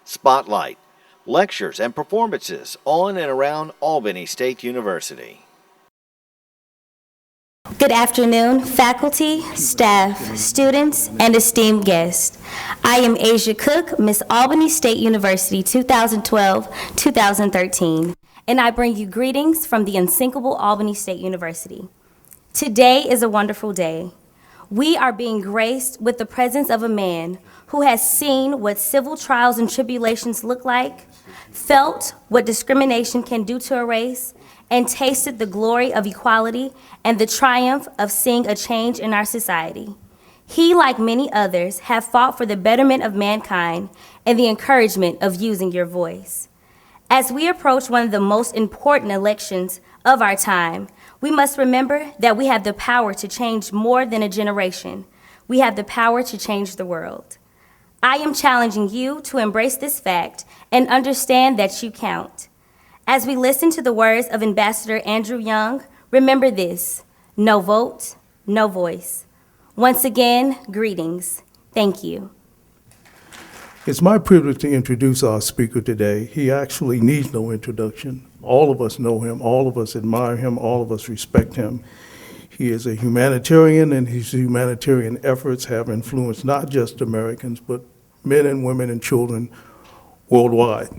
Spotlight, lectures and performances on and around Albany State University. Good afternoon, faculty, staff, students, and esteemed guests. I am Asia Cook, Miss Albany State University 2012-2013, and I bring you greetings from the unsinkable Albany State University. Today is a wonderful day. We are being graced with the presence of a man who has seen what civil trials and tribulations look like, felt what discrimination can do to a race, and tasted the glory of equality and the triumph of seeing a change in our society. He, like many others, have fought for the betterment of mankind and the encouragement of using your voice. As we approach one of the most important elections of our time, we must remember that we have the power to change more than a generation. We have the power to change the world. I am challenging you to embrace this fact and understand that you count. As we listen to the words of Ambassador Andrew Young, remember this: no vote, no voice. Once again, greetings. Thank you. It's my privilege to introduce our speaker today. He actually needs no introduction. All of us know him, all of us admire him, all of us respect him. He is a humanitarian, and his humanitarian efforts have influenced not just Americans, but men and women and children worldwide.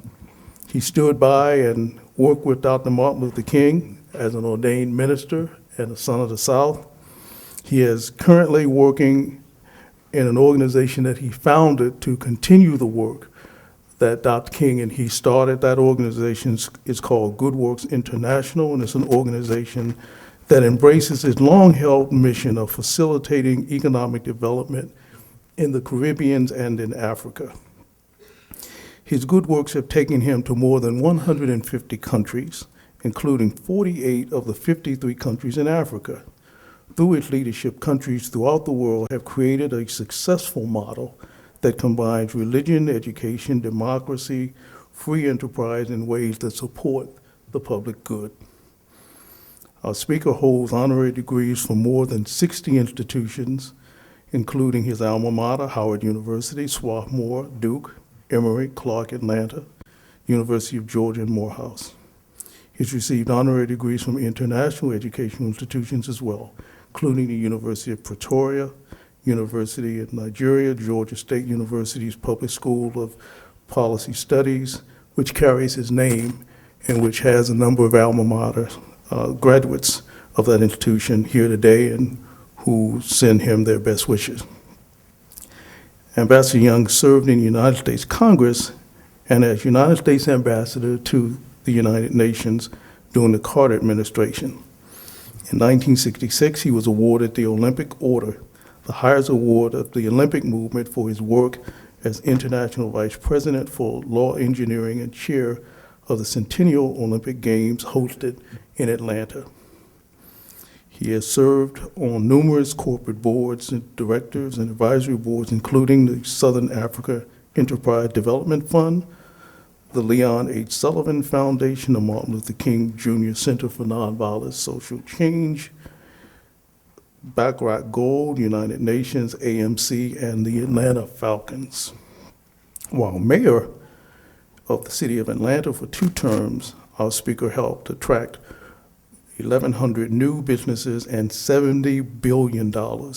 He stood by and worked with Dr. Martin Luther King as an ordained minister and a son of the South. He is currently working in an organization that he founded to continue the work that Dr. King and he started. That organization is called Good Works International, and it's an organization that embraces his long-held mission of facilitating economic development in the Caribbean and in Africa. His good works have taken him to more than 150 countries, including 48 of the 53 countries in Africa. Through his leadership, countries throughout the world have created a successful model that combines religion, education, democracy, free enterprise in ways that support the public good. Our speaker holds honorary degrees from more than 60 institutions, including his alma mater, Howard University, Swarthmore, Duke, Emory, Clark, Atlanta, University of Georgia, and Morehouse. He's received honorary degrees from international educational institutions as well, including the University of Pretoria, University of Nigeria, Georgia State University's Public School of Policy Studies, which carries his name and which has a number of alma mater graduates of that institution here today and who send him their best wishes. Ambassador Young served in the United States Congress and as United States Ambassador to the United Nations during the Carter administration. In 1966, he was awarded the Olympic Order, the highest award of the Olympic movement, for his work as International Vice President for Law Engineering and Chair of the Centennial Olympic Games hosted in Atlanta. He has served on numerous corporate boards and directors and advisory boards, including the Southern Africa Enterprise Development Fund, the Leon H. Sullivan Foundation, the Martin Luther King Jr. Center for Nonviolent Social Change, Baccarat Gold, United Nations, AMC, and the Atlanta Falcons. While mayor of the city of Atlanta for 2 terms, our speaker helped attract 1,100 new businesses and $70 billion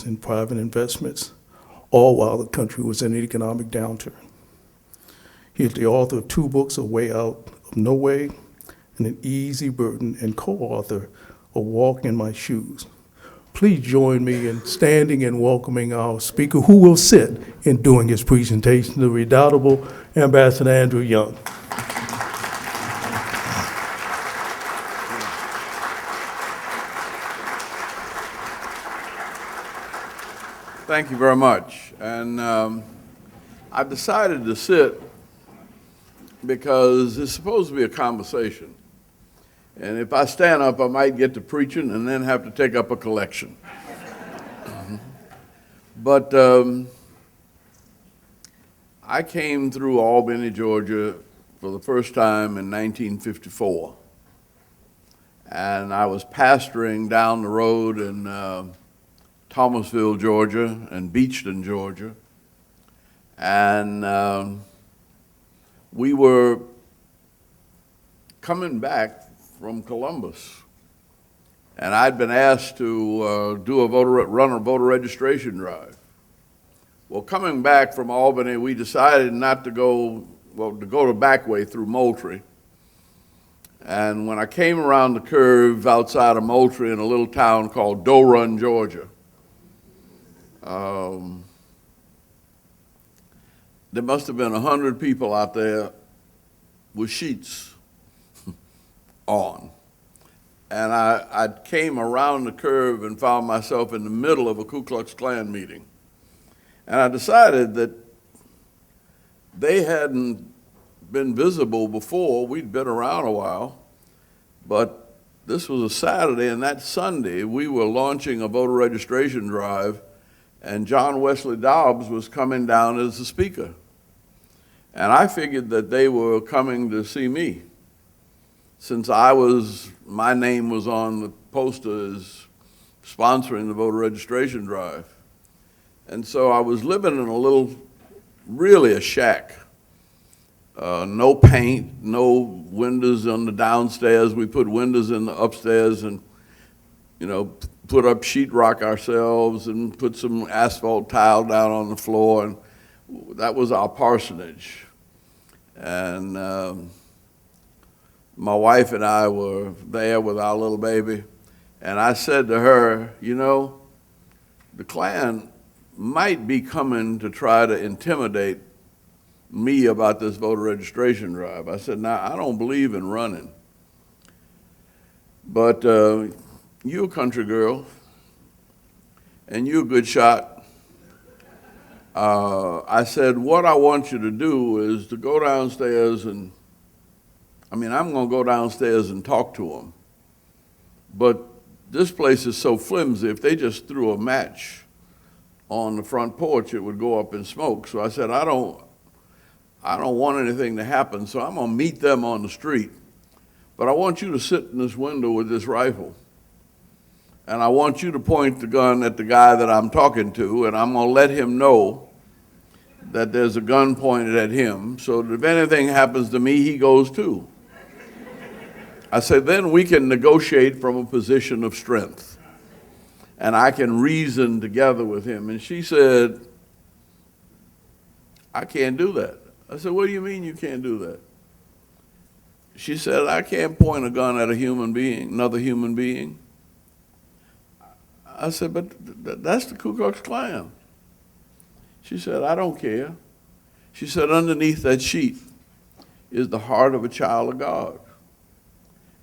in private investments, all while the country was in an economic downturn. He is the author of 2 books, A Way Out of No Way and An Easy Burden, and co-author of Walk in My Shoes. Please join me in standing and welcoming our speaker, who will sit in doing his presentation, the redoubtable Ambassador Andrew Young. Thank you very much. And I've decided to sit because it's supposed to be a conversation. And if I stand up, I might get to preaching and then have to take up a collection. But I came through Albany, Georgia for the first time in 1954. And I was pastoring down the road in Thomasville, Georgia, and Beachton, Georgia. And we were coming back from Columbus, and I'd been asked to run a voter registration drive. Well, coming back from Albany, we decided not to go, to go the back way through Moultrie. And when I came around the curve outside of Moultrie in a little town called Doe Run, Georgia, there must have been 100 people out there with sheets on. And I came around the curve and found myself in the middle of a Ku Klux Klan meeting. And I decided that they hadn't been visible before. We'd been around a while, but this was a Saturday, and that Sunday we were launching a voter registration drive, and John Wesley Dobbs was coming down as the speaker. And I figured that they were coming to see me, since my name was on the poster as sponsoring the voter registration drive. And so I was living in really a shack. No paint, no windows on the downstairs. We put windows in the upstairs and, put up sheetrock ourselves and put some asphalt tile down on the floor, and that was our parsonage. And my wife and I were there with our little baby, and I said to her, the Klan might be coming to try to intimidate me about this voter registration drive. I said, now, I don't believe in running, but you a country girl, and you a good shot. I said, what I want you to do is to go downstairs and, I'm going to go downstairs and talk to them, but this place is so flimsy, if they just threw a match on the front porch, it would go up in smoke. So I said, I don't want anything to happen, so I'm going to meet them on the street, but I want you to sit in this window with this rifle, and I want you to point the gun at the guy that I'm talking to, and I'm going to let him know that there's a gun pointed at him, so that if anything happens to me, he goes too. I said, then we can negotiate from a position of strength, and I can reason together with him. And she said, I can't do that. I said, what do you mean you can't do that? She said, I can't point a gun at a human being, another human being. I said, but that's the Ku Klux Klan. She said, I don't care. She said, underneath that sheet is the heart of a child of God.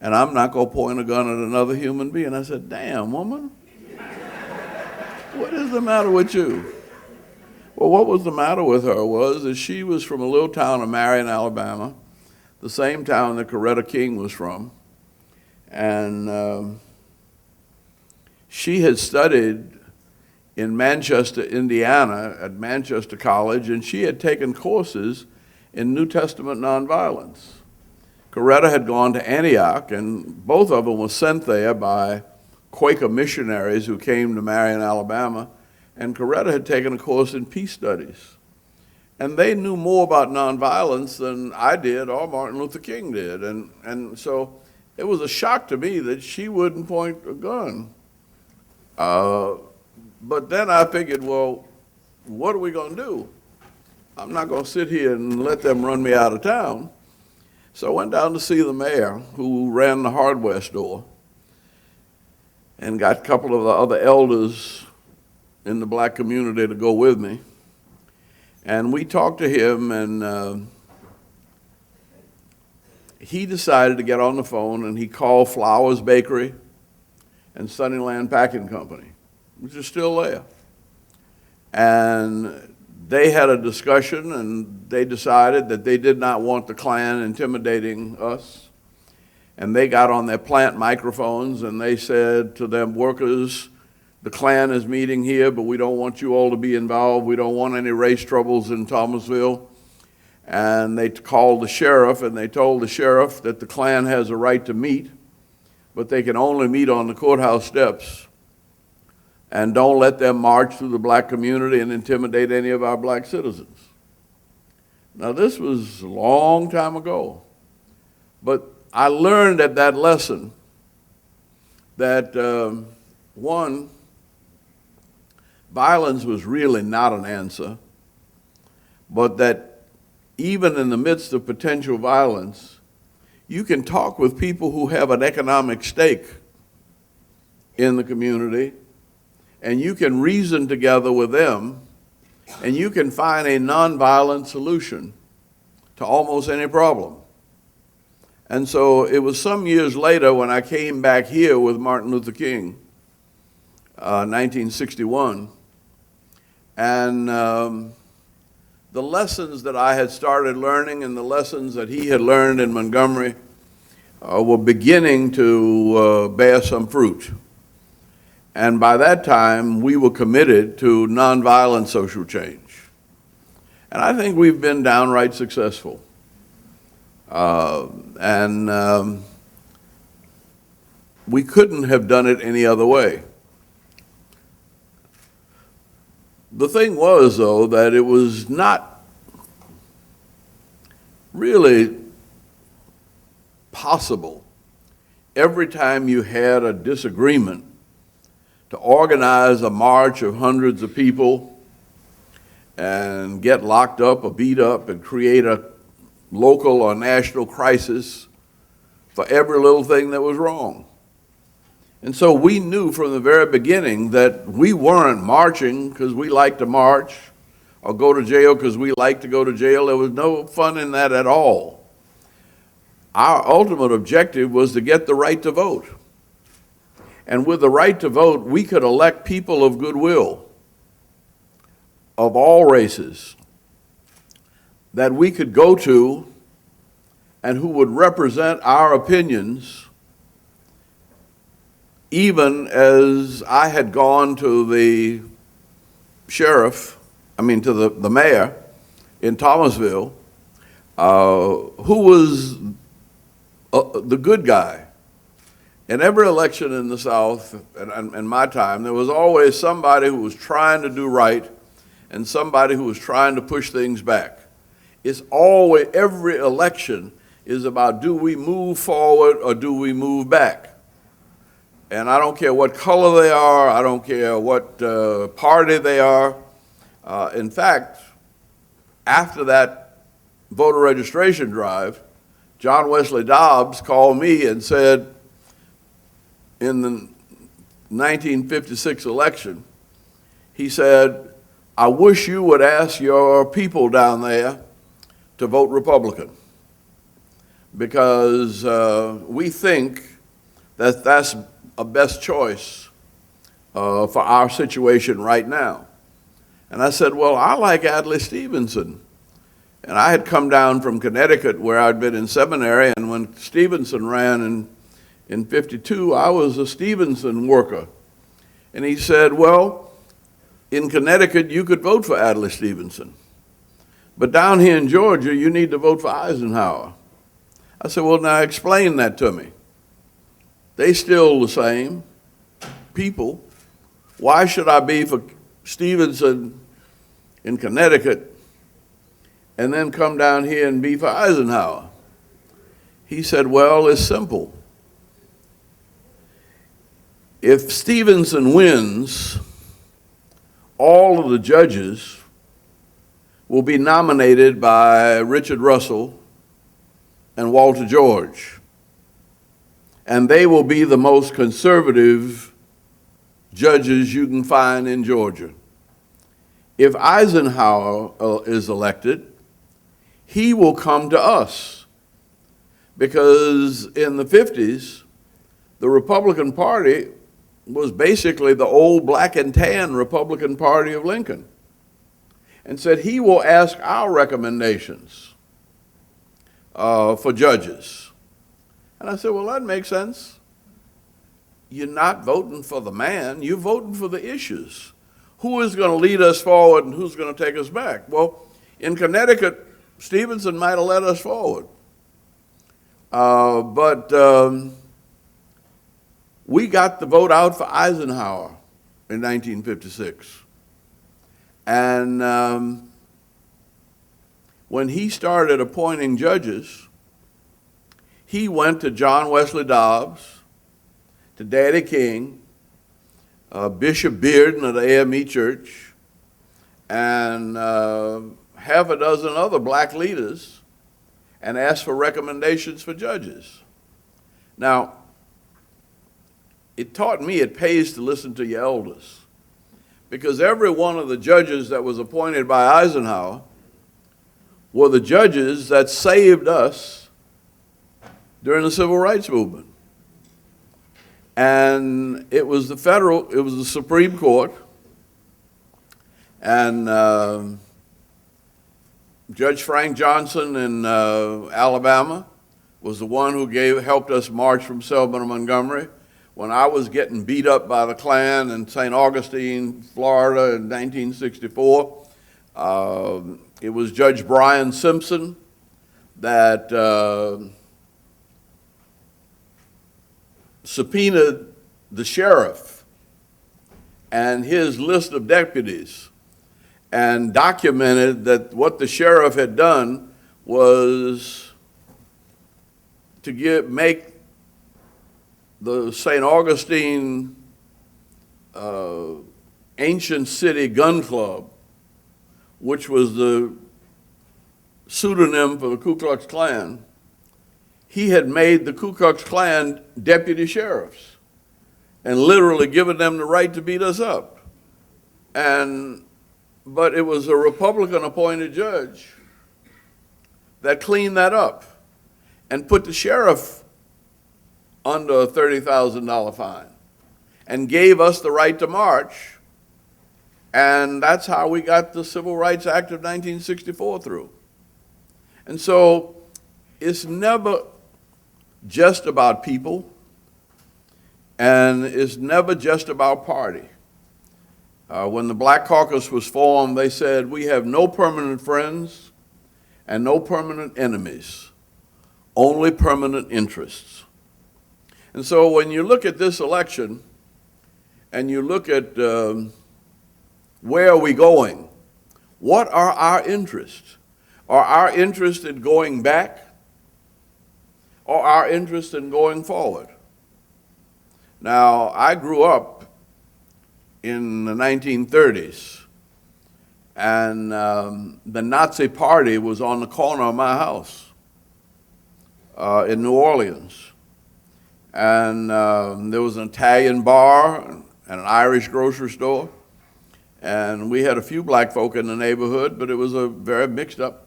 And I'm not going to point a gun at another human being. I said, damn, woman. What is the matter with you? Well, what was the matter with her was that she was from a little town of Marion, Alabama, the same town that Coretta King was from. And she had studied in Manchester, Indiana, at Manchester College, and she had taken courses in New Testament nonviolence. Coretta had gone to Antioch, and both of them were sent there by Quaker missionaries who came to Marion, Alabama, and Coretta had taken a course in peace studies. And they knew more about nonviolence than I did or Martin Luther King did. And so it was a shock to me that she wouldn't point a gun. But then I figured, well, what are we going to do? I'm not going to sit here and let them run me out of town. So I went down to see the mayor, who ran the hardware store, and got a couple of the other elders in the black community to go with me. And we talked to him, and he decided to get on the phone, and he called Flowers Bakery and Sunnyland Packing Company, which is still there. And they had a discussion, and they decided that they did not want the Klan intimidating us. And they got on their plant microphones, and they said to them workers, the Klan is meeting here, but we don't want you all to be involved. We don't want any race troubles in Thomasville. And they called the sheriff, and they told the sheriff that the Klan has a right to meet, but they can only meet on the courthouse steps. And don't let them march through the black community and intimidate any of our black citizens. Now, this was a long time ago, but I learned at that lesson that, one, violence was really not an answer, but that even in the midst of potential violence, you can talk with people who have an economic stake in the community, and you can reason together with them, and you can find a nonviolent solution to almost any problem. And so it was some years later when I came back here with Martin Luther King, 1961, and the lessons that I had started learning and the lessons that he had learned in Montgomery were beginning to bear some fruit. And by that time, we were committed to nonviolent social change. And I think we've been downright successful. We couldn't have done it any other way. The thing was, though, that it was not really possible every time you had a disagreement to organize a march of hundreds of people and get locked up or beat up and create a local or national crisis for every little thing that was wrong. And so we knew from the very beginning that we weren't marching because we like to march or go to jail because we like to go to jail. There was no fun in that at all. Our ultimate objective was to get the right to vote. And with the right to vote, we could elect people of goodwill, of all races, that we could go to and who would represent our opinions, even as I had gone to the to the mayor in Thomasville, who was the good guy. In every election in the South, and in my time, there was always somebody who was trying to do right and somebody who was trying to push things back. It's always, every election is about, do we move forward or do we move back? And I don't care what color they are, I don't care what party they are. In fact, after that voter registration drive, John Wesley Dobbs called me and said, in the 1956 election, he said, I wish you would ask your people down there to vote Republican, because we think that that's a best choice for our situation right now. And I said, well, I like Adlai Stevenson. And I had come down from Connecticut where I'd been in seminary, and when Stevenson ran in 52, I was a Stevenson worker. And he said, well, in Connecticut, you could vote for Adlai Stevenson. But down here in Georgia, you need to vote for Eisenhower. I said, well, now explain that to me. They still the same people. Why should I be for Stevenson in Connecticut and then come down here and be for Eisenhower? He said, well, it's simple. If Stevenson wins, all of the judges will be nominated by Richard Russell and Walter George, and they will be the most conservative judges you can find in Georgia. If Eisenhower is elected, he will come to us, because in the 50s, the Republican Party was basically the old black and tan Republican Party of Lincoln, and said he will ask our recommendations for judges. And I said, well, that makes sense. You're not voting for the man, you're voting for the issues. Who is going to lead us forward and who's going to take us back? Well, in Connecticut, Stevenson might have led us forward. But we got the vote out for Eisenhower in 1956. And when he started appointing judges, he went to John Wesley Dobbs, to Daddy King, Bishop Bearden of the AME Church, and half a dozen other black leaders, and asked for recommendations for judges. Now, it taught me it pays to listen to your elders, because every one of the judges that was appointed by Eisenhower were the judges that saved us during the Civil Rights Movement. And it was the Supreme Court, and Judge Frank Johnson in Alabama was the one who helped us march from Selma to Montgomery when I was getting beat up by the Klan in St. Augustine, Florida in 1964. It was Judge Brian Simpson that subpoenaed the sheriff and his list of deputies and documented that what the sheriff had done was to make the St. Augustine Ancient City Gun Club, which was the pseudonym for the Ku Klux Klan, he had made the Ku Klux Klan deputy sheriffs and literally given them the right to beat us up. But it was a Republican-appointed judge that cleaned that up and put the sheriff under a $30,000 fine and gave us the right to march. And that's how we got the Civil Rights Act of 1964 through. And so it's never just about people, and it's never just about party. When the Black Caucus was formed, they said, we have no permanent friends and no permanent enemies, only permanent interests. And so when you look at this election and you look at where are we going, what are our interests? Are our interests in going back or our interest in going forward? Now, I grew up in the 1930s, and the Nazi Party was on the corner of my house in New Orleans. And there was an Italian bar and an Irish grocery store, and we had a few black folk in the neighborhood, but it was a very mixed up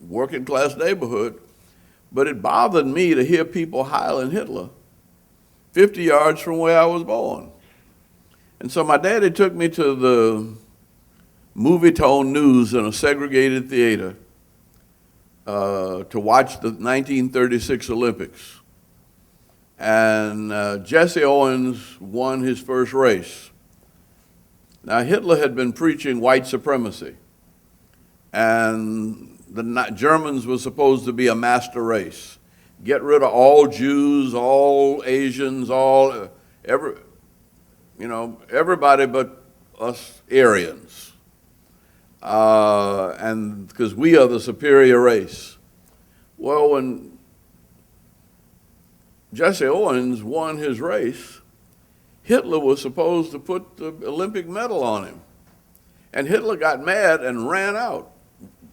working class neighborhood. But it bothered me to hear people hailing Hitler 50 yards from where I was born. And so my daddy took me to the Movie-Tone News in a segregated theater to watch the 1936 Olympics. And Jesse Owens won his first race. Now, Hitler had been preaching white supremacy, and the Germans were supposed to be a master race. Get rid of all Jews, all Asians, everybody but us Aryans. And because we are the superior race. Well, when Jesse Owens won his race, Hitler was supposed to put the Olympic medal on him. And Hitler got mad and ran out,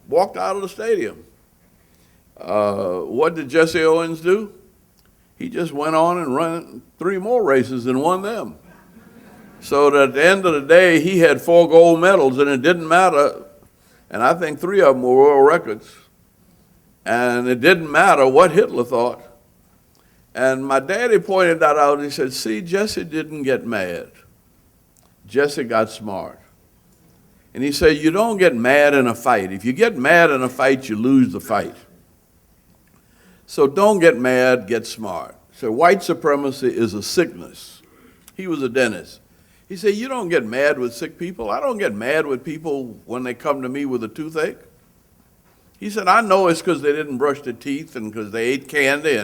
walked out of the stadium. What did Jesse Owens do? He just went on and ran 3 more races and won them. So that at the end of the day, he had 4 gold medals, and it didn't matter. And I think 3 of them were world records. And it didn't matter what Hitler thought. And my daddy pointed that out. He said, see, Jesse didn't get mad. Jesse got smart. And he said, you don't get mad in a fight. If you get mad in a fight, you lose the fight. So don't get mad, get smart. So white supremacy is a sickness. He was a dentist. He said, you don't get mad with sick people. I don't get mad with people when they come to me with a toothache. He said, I know it's because they didn't brush their teeth and because they ate candy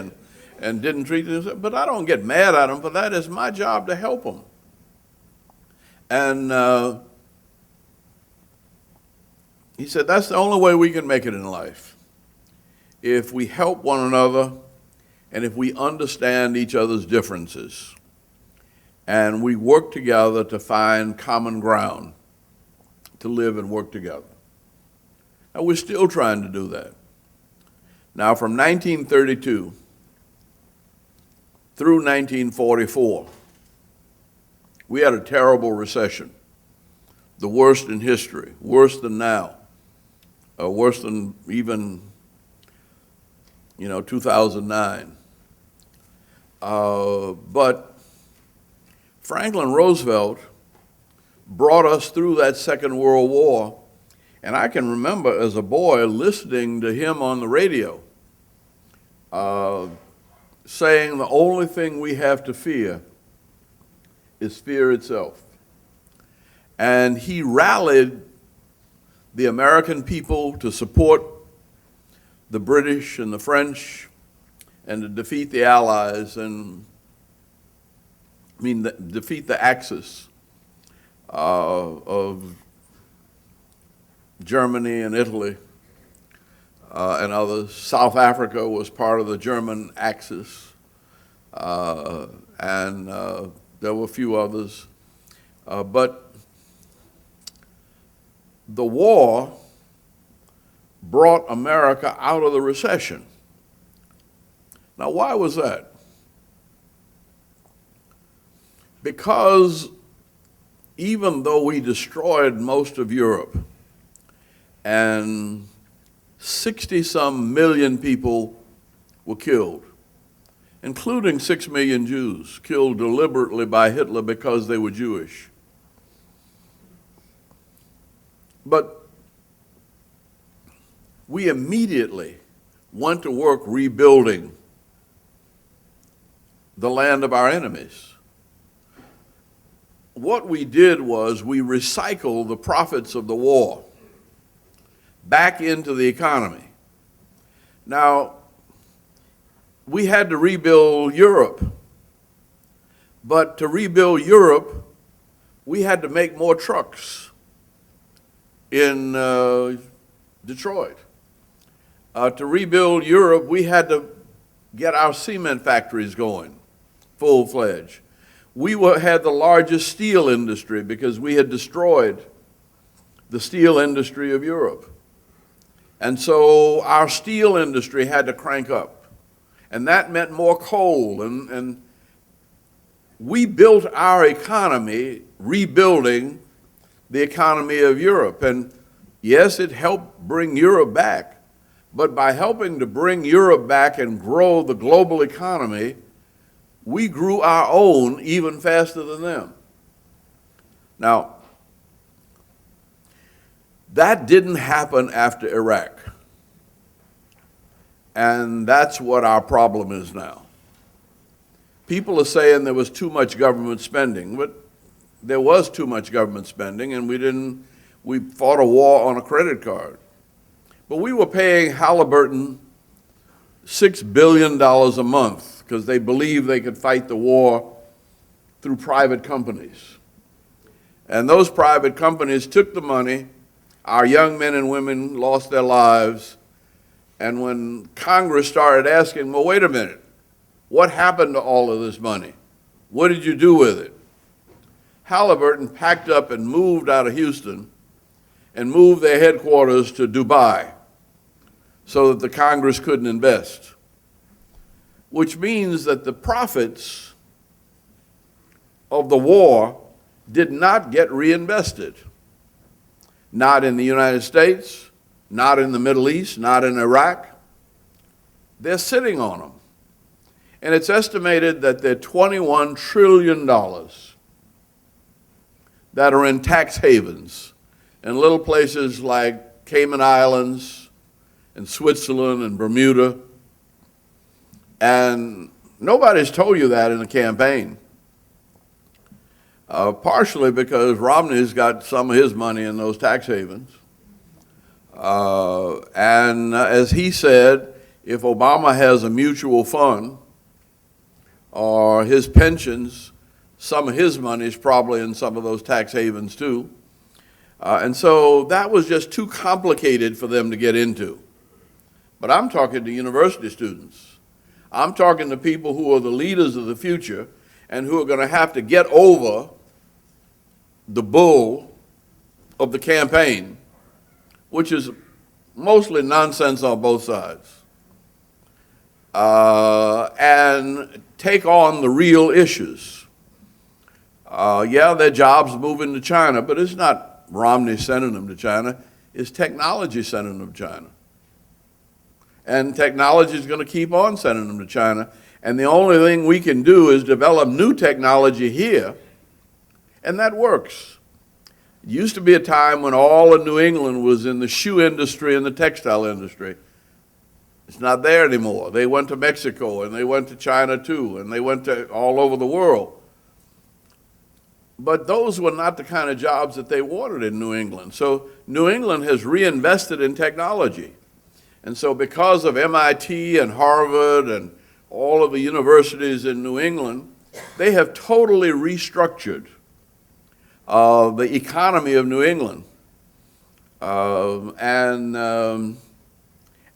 and didn't treat themselves, but I don't get mad at them for that. It's my job to help them. And He said, that's the only way we can make it in life. If we help one another and if we understand each other's differences and we work together to find common ground to live and work together. And we're still trying to do that. Now, from 1932 through 1944, we had a terrible recession, the worst in history, worse than now, worse than even 2009. But Franklin Roosevelt brought us through that Second World War, and I can remember as a boy listening to him on the radio saying the only thing we have to fear is fear itself. And he rallied the American people to support the British and the French and to defeat the Allies defeat the Axis of Germany and Italy and others. South Africa was part of the German Axis, and there were a few others. But the war brought America out of the recession. Now, why was that? Because even though we destroyed most of Europe and 60-some million people were killed, including 6 million Jews killed deliberately by Hitler because they were Jewish. But we immediately went to work rebuilding the land of our enemies. What we did was we recycled the profits of the war back into the economy. Now, we had to rebuild Europe, but to rebuild Europe, we had to make more trucks in Detroit. To rebuild Europe, we had to get our cement factories going full-fledged. We had the largest steel industry because we had destroyed the steel industry of Europe. And so our steel industry had to crank up. And that meant more coal. And we built our economy rebuilding the economy of Europe. And yes, it helped bring Europe back. But by helping to bring Europe back and grow the global economy, we grew our own even faster than them. Now, that didn't happen after Iraq. And that's what our problem is now. People are saying there was too much government spending, but there was too much government spending, and we fought a war on a credit card. But we were paying Halliburton $6 billion a month because they believed they could fight the war through private companies. And those private companies took the money, our young men and women lost their lives, and when Congress started asking, well, wait a minute, what happened to all of this money? What did you do with it? Halliburton packed up and moved out of Houston and moved their headquarters to Dubai so that the Congress couldn't invest, which means that the profits of the war did not get reinvested. Not in the United States, not in the Middle East, not in Iraq. They're sitting on them. And it's estimated that there are $21 trillion that are in tax havens in little places like Cayman Islands and Switzerland and Bermuda. And nobody's told you that in the campaign. Partially because Romney's got some of his money in those tax havens. And as he said, if Obama has a mutual fund or his pensions, some of his money is probably in some of those tax havens too. And so that was just too complicated for them to get into. But I'm talking to university students. I'm talking to people who are the leaders of the future and who are going to have to get over the bull of the campaign, which is mostly nonsense on both sides, and take on the real issues. Yeah, their jobs moving to China, but it's not Romney sending them to China, it's technology sending them to China. And technology is going to keep on sending them to China. And the only thing we can do is develop new technology here, and that works. It used to be a time when all of New England was in the shoe industry and the textile industry. It's not there anymore. They went to Mexico, and they went to China too, and they went to all over the world. But those were not the kind of jobs that they wanted in New England. So New England has reinvested in technology. And so because of MIT and Harvard and all of the universities in New England, they have totally restructured the economy of New England. And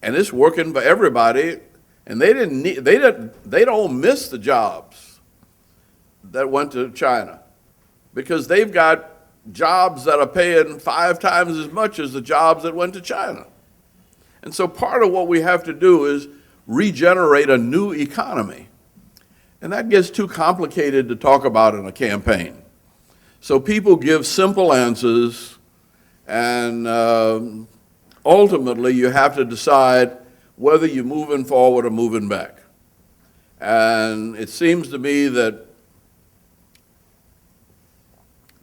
it's working for everybody. And they don't miss the jobs that went to China, because they've got jobs that are paying 5 times as much as the jobs that went to China. And so part of what we have to do is regenerate a new economy. And that gets too complicated to talk about in a campaign. So people give simple answers, and ultimately you have to decide whether you're moving forward or moving back. And it seems to me that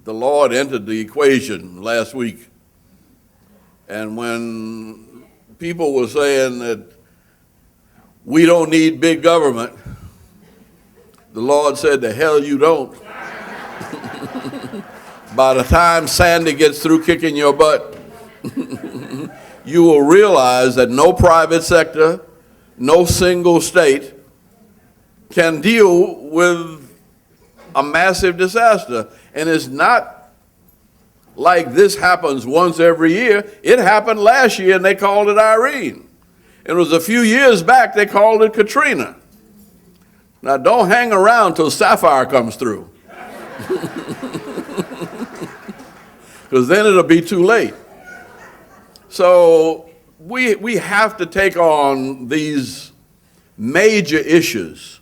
the Lord entered the equation last week. And when people were saying that we don't need big government, the Lord said, the hell you don't. By the time Sandy gets through kicking your butt, you will realize that no private sector, no single state can deal with a massive disaster. And it's not like this happens once every year. It happened last year, and they called it Irene. It was a few years back, they called it Katrina. Now, don't hang around till Sapphire comes through, because then it'll be too late. So we have to take on these major issues,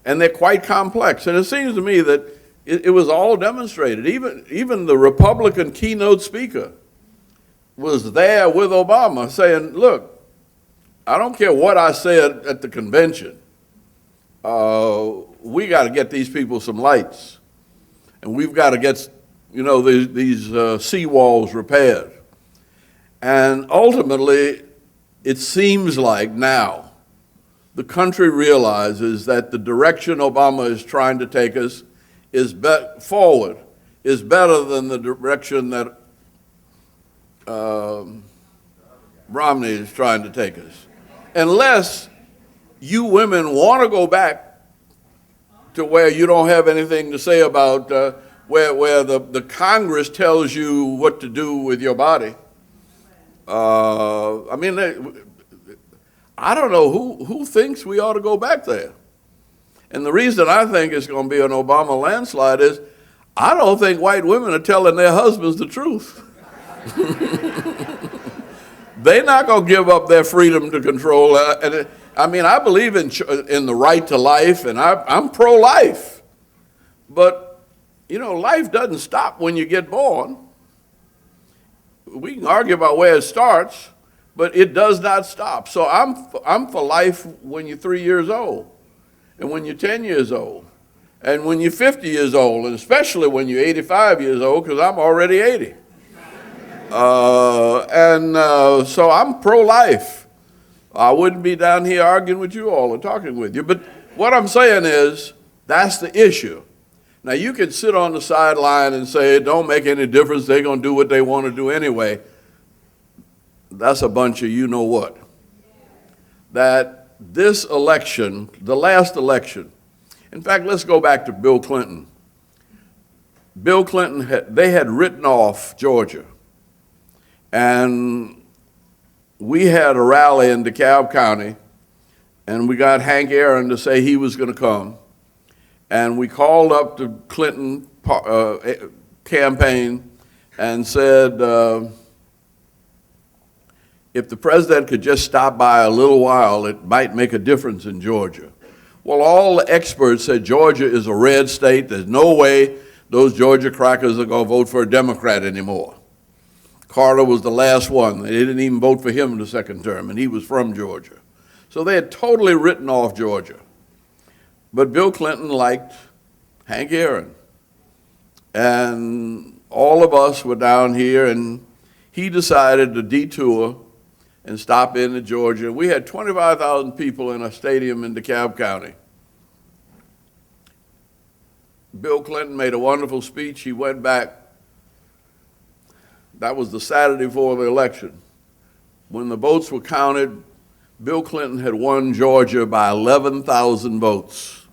and they're quite complex. And it seems to me that it was all demonstrated. Even the Republican keynote speaker was there with Obama saying, look, I don't care what I said at the convention. We got to get these people some lights. And we've got to get, these seawalls repaired. And ultimately, it seems like now the country realizes that the direction Obama is trying to take us forward is better than the direction that Romney is trying to take us. Unless you women want to go back to where you don't have anything to say about where the Congress tells you what to do with your body. I don't know who thinks we ought to go back there. And the reason I think it's going to be an Obama landslide is I don't think white women are telling their husbands the truth. They're not going to give up their freedom to control. I believe in the right to life, and I'm pro-life. But, life doesn't stop when you get born. We can argue about where it starts, but it does not stop. So I'm for life when you're 3 years old, and when you're 10 years old, and when you're 50 years old, and especially when you're 85 years old, because I'm already 80. So I'm pro-life. I wouldn't be down here arguing with you all or talking with you. But what I'm saying is, that's the issue. Now, you can sit on the sideline and say, it don't make any difference, they're going to do what they want to do anyway. That's a bunch of you-know-what. That this election, the last election, in fact, let's go back to Bill Clinton. Bill Clinton, they had written off Georgia. And we had a rally in DeKalb County, and we got Hank Aaron to say he was going to come. And we called up the Clinton campaign and said, if the president could just stop by a little while, it might make a difference in Georgia. Well, all the experts said Georgia is a red state. There's no way those Georgia crackers are going to vote for a Democrat anymore. Carter was the last one. They didn't even vote for him in the second term, and he was from Georgia. So they had totally written off Georgia. But Bill Clinton liked Hank Aaron. And all of us were down here, and he decided to detour and stop in at Georgia. We had 25,000 people in a stadium in DeKalb County. Bill Clinton made a wonderful speech. He went back. That was the Saturday before the election. When the votes were counted, Bill Clinton had won Georgia by 11,000 votes.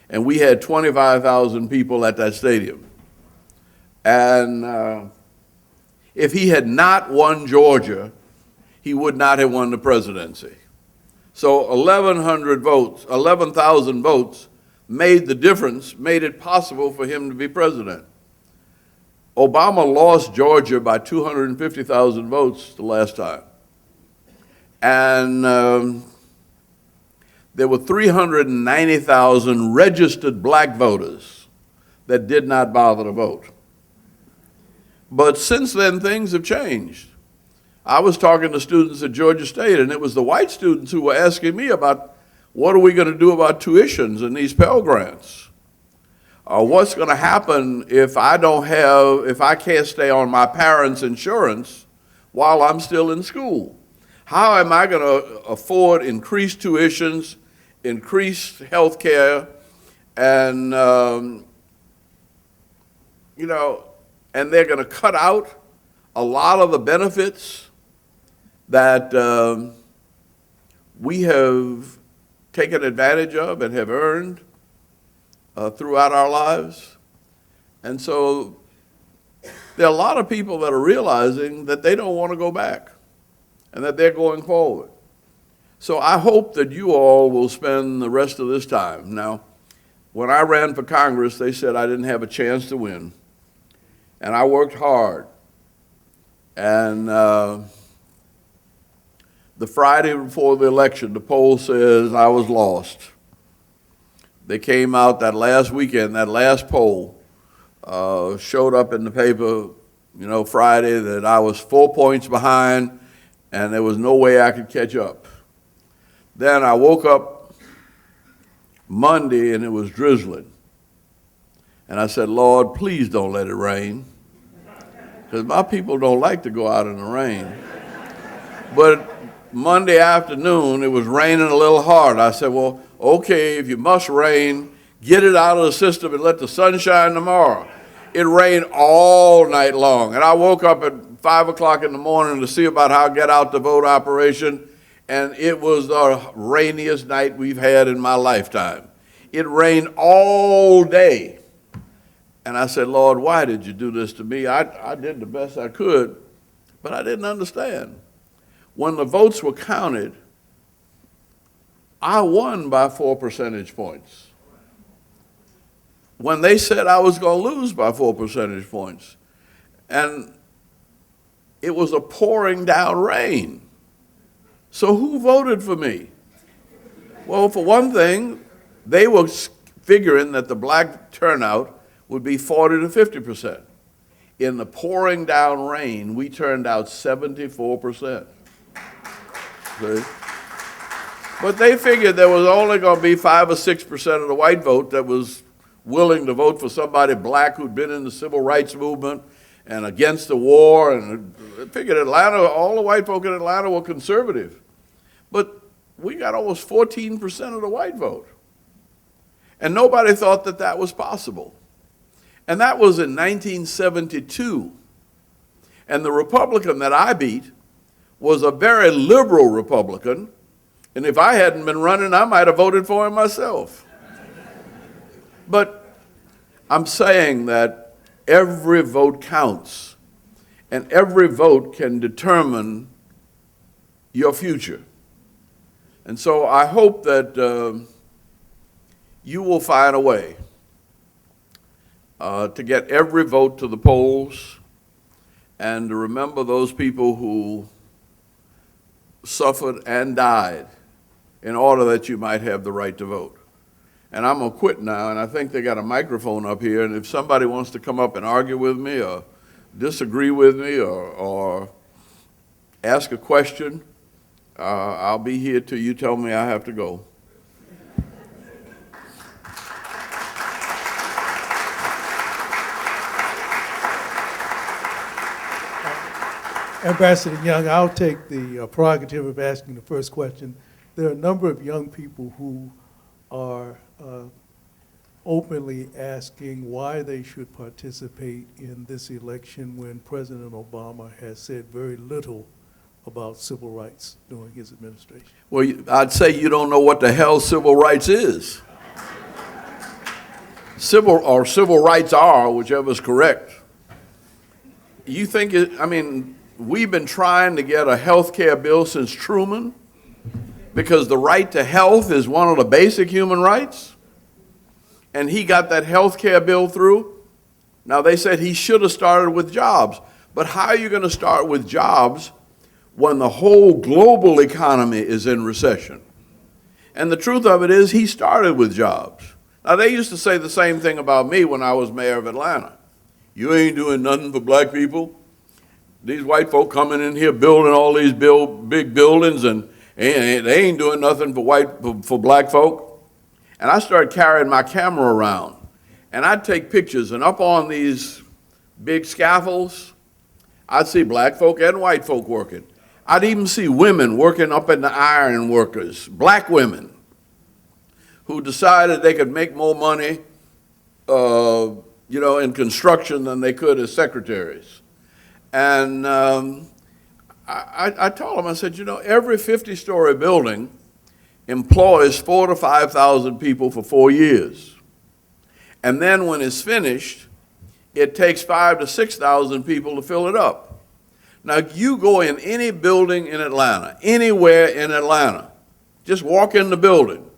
And we had 25,000 people at that stadium. And if he had not won Georgia, he would not have won the presidency. So 11,000 votes made the difference, made it possible for him to be president. Obama lost Georgia by 250,000 votes the last time. And there were 390,000 registered black voters that did not bother to vote. But since then, things have changed. I was talking to students at Georgia State, and it was the white students who were asking me about what are we going to do about tuitions and these Pell Grants? What's going to happen if I can't stay on my parents' insurance while I'm still in school? How am I going to afford increased tuitions, increased health care, and, and they're going to cut out a lot of the benefits that we have taken advantage of and have earned throughout our lives. And so there are a lot of people that are realizing that they don't want to go back and that they're going forward. So I hope that you all will spend the rest of this time. Now, when I ran for Congress, they said I didn't have a chance to win. And I worked hard. And the Friday before the election, the poll says I was lost. They came out that last weekend, that last poll showed up in the paper, Friday, that I was 4 points behind and there was no way I could catch up. Then I woke up Monday and it was drizzling. And I said, Lord, please don't let it rain, because my people don't like to go out in the rain. But Monday afternoon, it was raining a little hard. I said, well, okay, if you must rain, get it out of the system and let the sun shine tomorrow. It rained all night long. And I woke up at 5 o'clock in the morning to see about how to get out the vote operation, and it was the rainiest night we've had in my lifetime. It rained all day. And I said, Lord, why did you do this to me? I did the best I could, but I didn't understand. When the votes were counted, I won by 4 percentage points. When they said I was going to lose by 4 percentage points, and it was a pouring down rain. So who voted for me? Well, for one thing, they were figuring that the black turnout would be 40 to 50%. In the pouring down rain, we turned out 74%. See? But they figured there was only going to be 5 or 6% of the white vote that was willing to vote for somebody black who'd been in the civil rights movement and against the war. And they figured Atlanta, all the white folk in Atlanta were conservative. But we got almost 14% of the white vote. And nobody thought that that was possible. And that was in 1972. And the Republican that I beat was a very liberal Republican. And if I hadn't been running, I might have voted for him myself. But I'm saying that every vote counts. and every vote can determine your future. And so I hope that you will find a way to get every vote to the polls and to remember those people who suffered and died in order that you might have the right to vote. And I'm going to quit now, and I think they got a microphone up here, and if somebody wants to come up and argue with me or disagree with me or ask a question, I'll be here till you tell me I have to go. Ambassador Young, I'll take the prerogative of asking the first question. There are a number of young people who are openly asking why they should participate in this election when President Obama has said very little about civil rights during his administration. Well, I'd say you don't know what the hell civil rights is. Civil rights are, whichever is correct. You think we've been trying to get a health care bill since Truman because the right to health is one of the basic human rights. And he got that health care bill through. Now, they said he should have started with jobs. But how are you going to start with jobs when the whole global economy is in recession? And the truth of it is he started with jobs. Now, they used to say the same thing about me when I was mayor of Atlanta. You ain't doing nothing for black people. These white folk coming in here building all these big buildings, and they ain't doing nothing for black folk. And I started carrying my camera around, and I'd take pictures, and up on these big scaffolds, I'd see black folk and white folk working. I'd even see women working up in the iron workers, black women, who decided they could make more money, in construction than they could as secretaries. And I told them, I said, every 50-story building employs 4,000 to 5,000 people for 4 years. And then when it's finished, it takes 5,000 to 6,000 people to fill it up. Now, you go in any building in Atlanta, anywhere in Atlanta, just walk in the building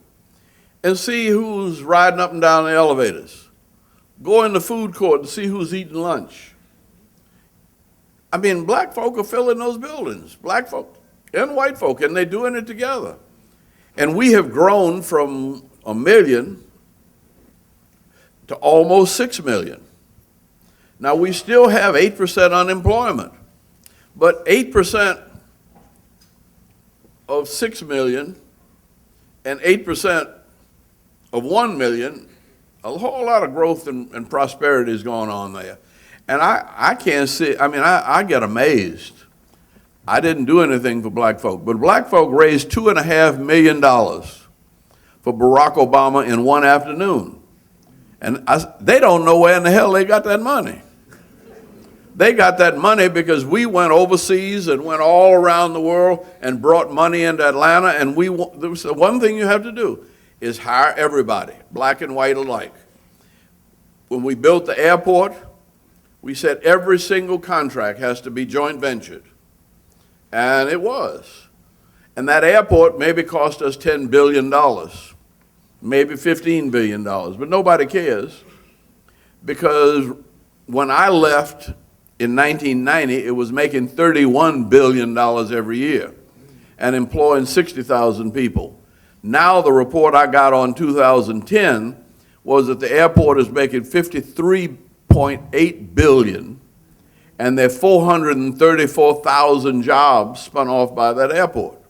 and see who's riding up and down the elevators. Go in the food court and see who's eating lunch. Black folk are filling those buildings, black folk and white folk, and they're doing it together. And we have grown from 1 million to almost 6 million. Now, we still have 8% unemployment, but 8% of 6 million and 8% of 1 million, a whole lot of growth and prosperity is going on there. And I can't see, I get amazed. I didn't do anything for black folk, but black folk raised $2.5 million for Barack Obama in one afternoon. And they don't know where in the hell they got that money. They got that money because we went overseas and went all around the world and brought money into Atlanta. And the one thing you have to do is hire everybody, black and white alike. When we built the airport, we said every single contract has to be joint ventured. And it was. And that airport maybe cost us $10 billion, maybe $15 billion, but nobody cares because when I left in 1990, it was making $31 billion every year and employing 60,000 people. Now the report I got on 2010 was that the airport is making $53.8 billion, and there are 434,000 jobs spun off by that airport.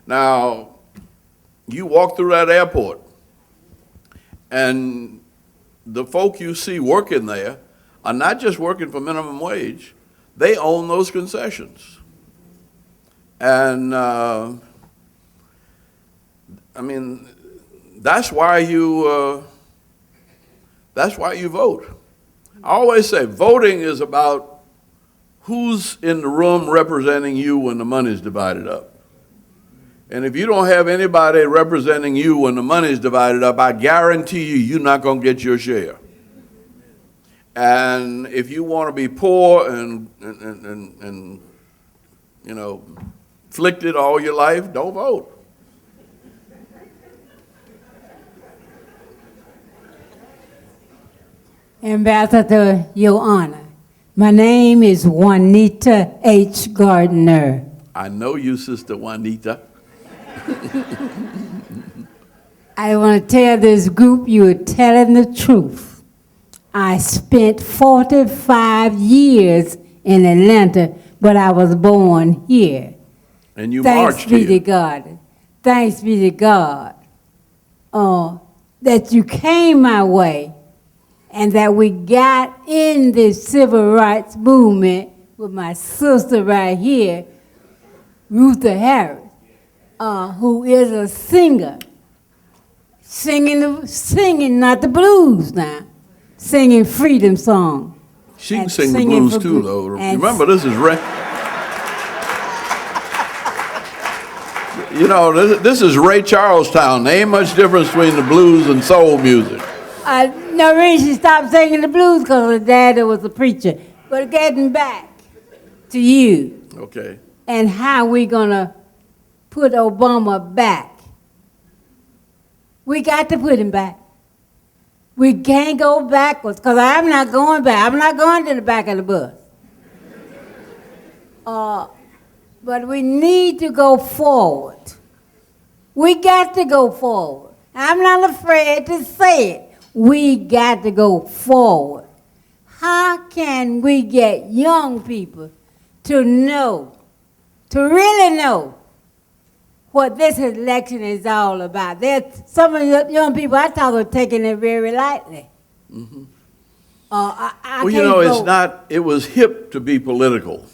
Now, you walk through that airport, and the folk you see working there are not just working for minimum wage, they own those concessions. And that's why you vote. I always say voting is about who's in the room representing you when the money's divided up. And if you don't have anybody representing you when the money's divided up, I guarantee you, you're not going to get your share. And if you want to be poor and you know, afflicted all your life, don't vote. Ambassador, Your Honor, my name is Juanita H. Gardner. I know you, Sister Juanita. I want to tell this group you are telling the truth. I spent 45 years in Atlanta, but I was born here. And you Thanks marched be to here. God. Thanks be to God that you came my way and that we got in the civil rights movement with my sister right here, Rutha Harris, who is a singer, singing not the blues now, singing freedom song. She can and sing the singing blues for too, gr- though. and Remember, this is you know, this is Ray Charlestown. There ain't much difference between the blues and soul music. No reason she stopped singing the blues because her daddy was a preacher. But getting back to you Okay. and how we gonna put Obama back. We got to put him back. We can't go backwards because I'm not going back. I'm not going to the back of the bus. But we need to go forward. We got to go forward. I'm not afraid to say it. We got to go forward. How can we get young people to know, to really know what this election is all about? There's some of the young people I talk are taking it very lightly. Mm-hmm. I Well, you can't know, it's vote. not, it was hip to be political.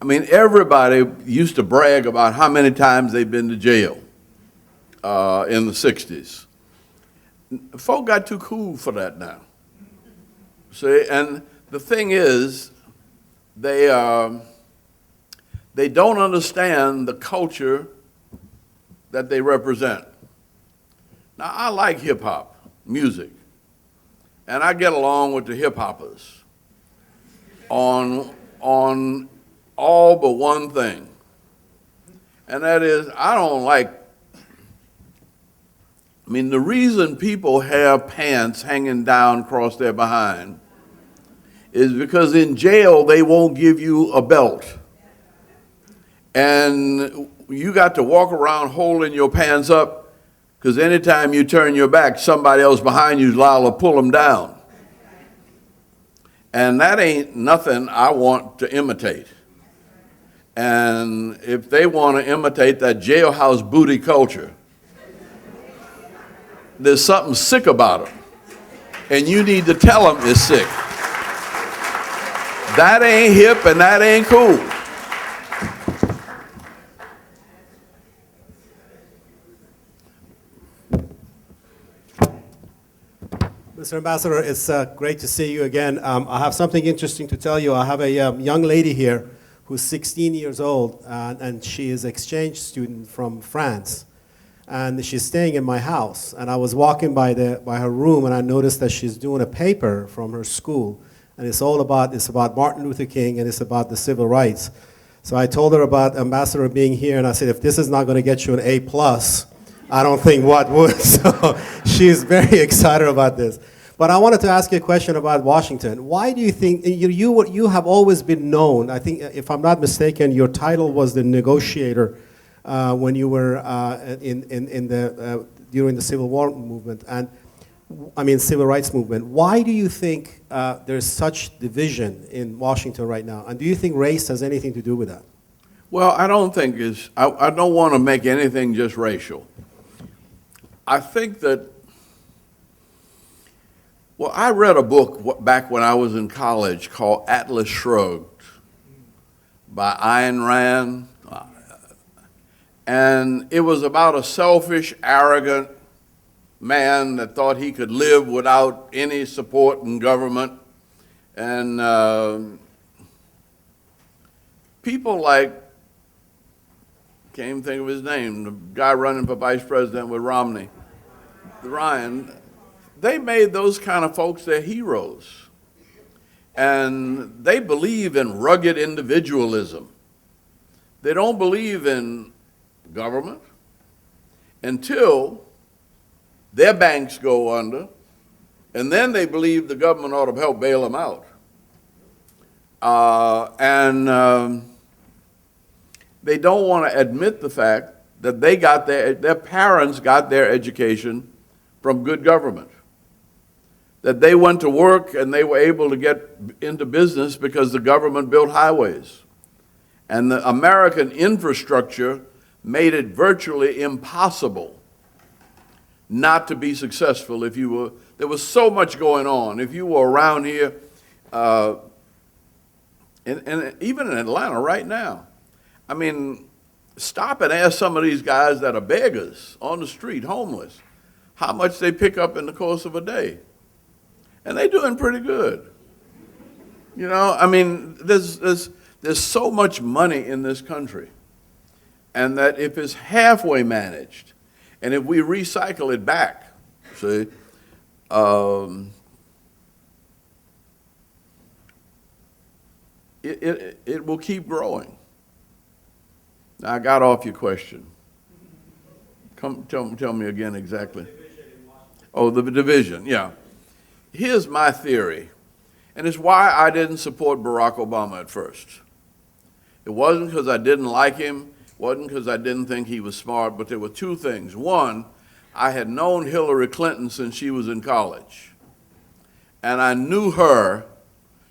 I mean, everybody used to brag about how many times they've been to jail in the 60s. Folk got too cool for that now. See, and the thing is, they don't understand the culture that they represent. Now, I like hip-hop music, and I get along with the hip-hoppers on all but one thing, and that is I don't like, I mean, the reason people have pants hanging down across their behind is because in jail they won't give you a belt, and you got to walk around holding your pants up because anytime you turn your back, somebody else behind you is liable to pull them down, and that ain't nothing I want to imitate. And if they want to imitate that jailhouse booty culture, there's something sick about them. And you need to tell them it's sick. That ain't hip and that ain't cool. Mr. Ambassador, it's great to see you again. I have something interesting to tell you. I have a young lady here who's 16 years old, and she is an exchange student from France. And she's staying in my house. And I was walking by her room, and I noticed that she's doing a paper from her school. And it's about Martin Luther King, and it's about the civil rights. So I told her about Ambassador being here, and I said, if this is not going to get you an A+, I don't think what would. So she's very excited about this. But I wanted to ask you a question about Washington. Why do you think, you have always been known, I think, if I'm not mistaken, your title was the negotiator when you were during the Civil War movement, and Civil Rights movement. Why do you think there's such division in Washington right now? And do you think race has anything to do with that? Well, I don't think I don't want to make anything just racial. I think that, well, I read a book back when I was in college called Atlas Shrugged by Ayn Rand. And it was about a selfish, arrogant man that thought he could live without any support in government. And people like, can't even think of his name, the guy running for vice president with Romney, Ryan, they made those kind of folks their heroes. And they believe in rugged individualism. They don't believe in government until their banks go under, and then they believe the government ought to help bail them out. They don't want to admit the fact that they got their parents got their education from good government. That they went to work and they were able to get into business because the government built highways. And the American infrastructure made it virtually impossible not to be successful if you were, there was so much going on. If you were around here, and even in Atlanta right now, I mean, stop and ask some of these guys that are beggars on the street, homeless, how much they pick up in the course of a day. And they're doing pretty good. You know, I mean, there's so much money in this country, and that if it's halfway managed, and if we recycle it back, see, it will keep growing. Now, I got off your question. Come tell me again exactly. Oh, the division, yeah. Here's my theory, and it's why I didn't support Barack Obama at first. It wasn't because I didn't like him, it wasn't because I didn't think he was smart, but there were two things. One, I had known Hillary Clinton since she was in college, and I knew her.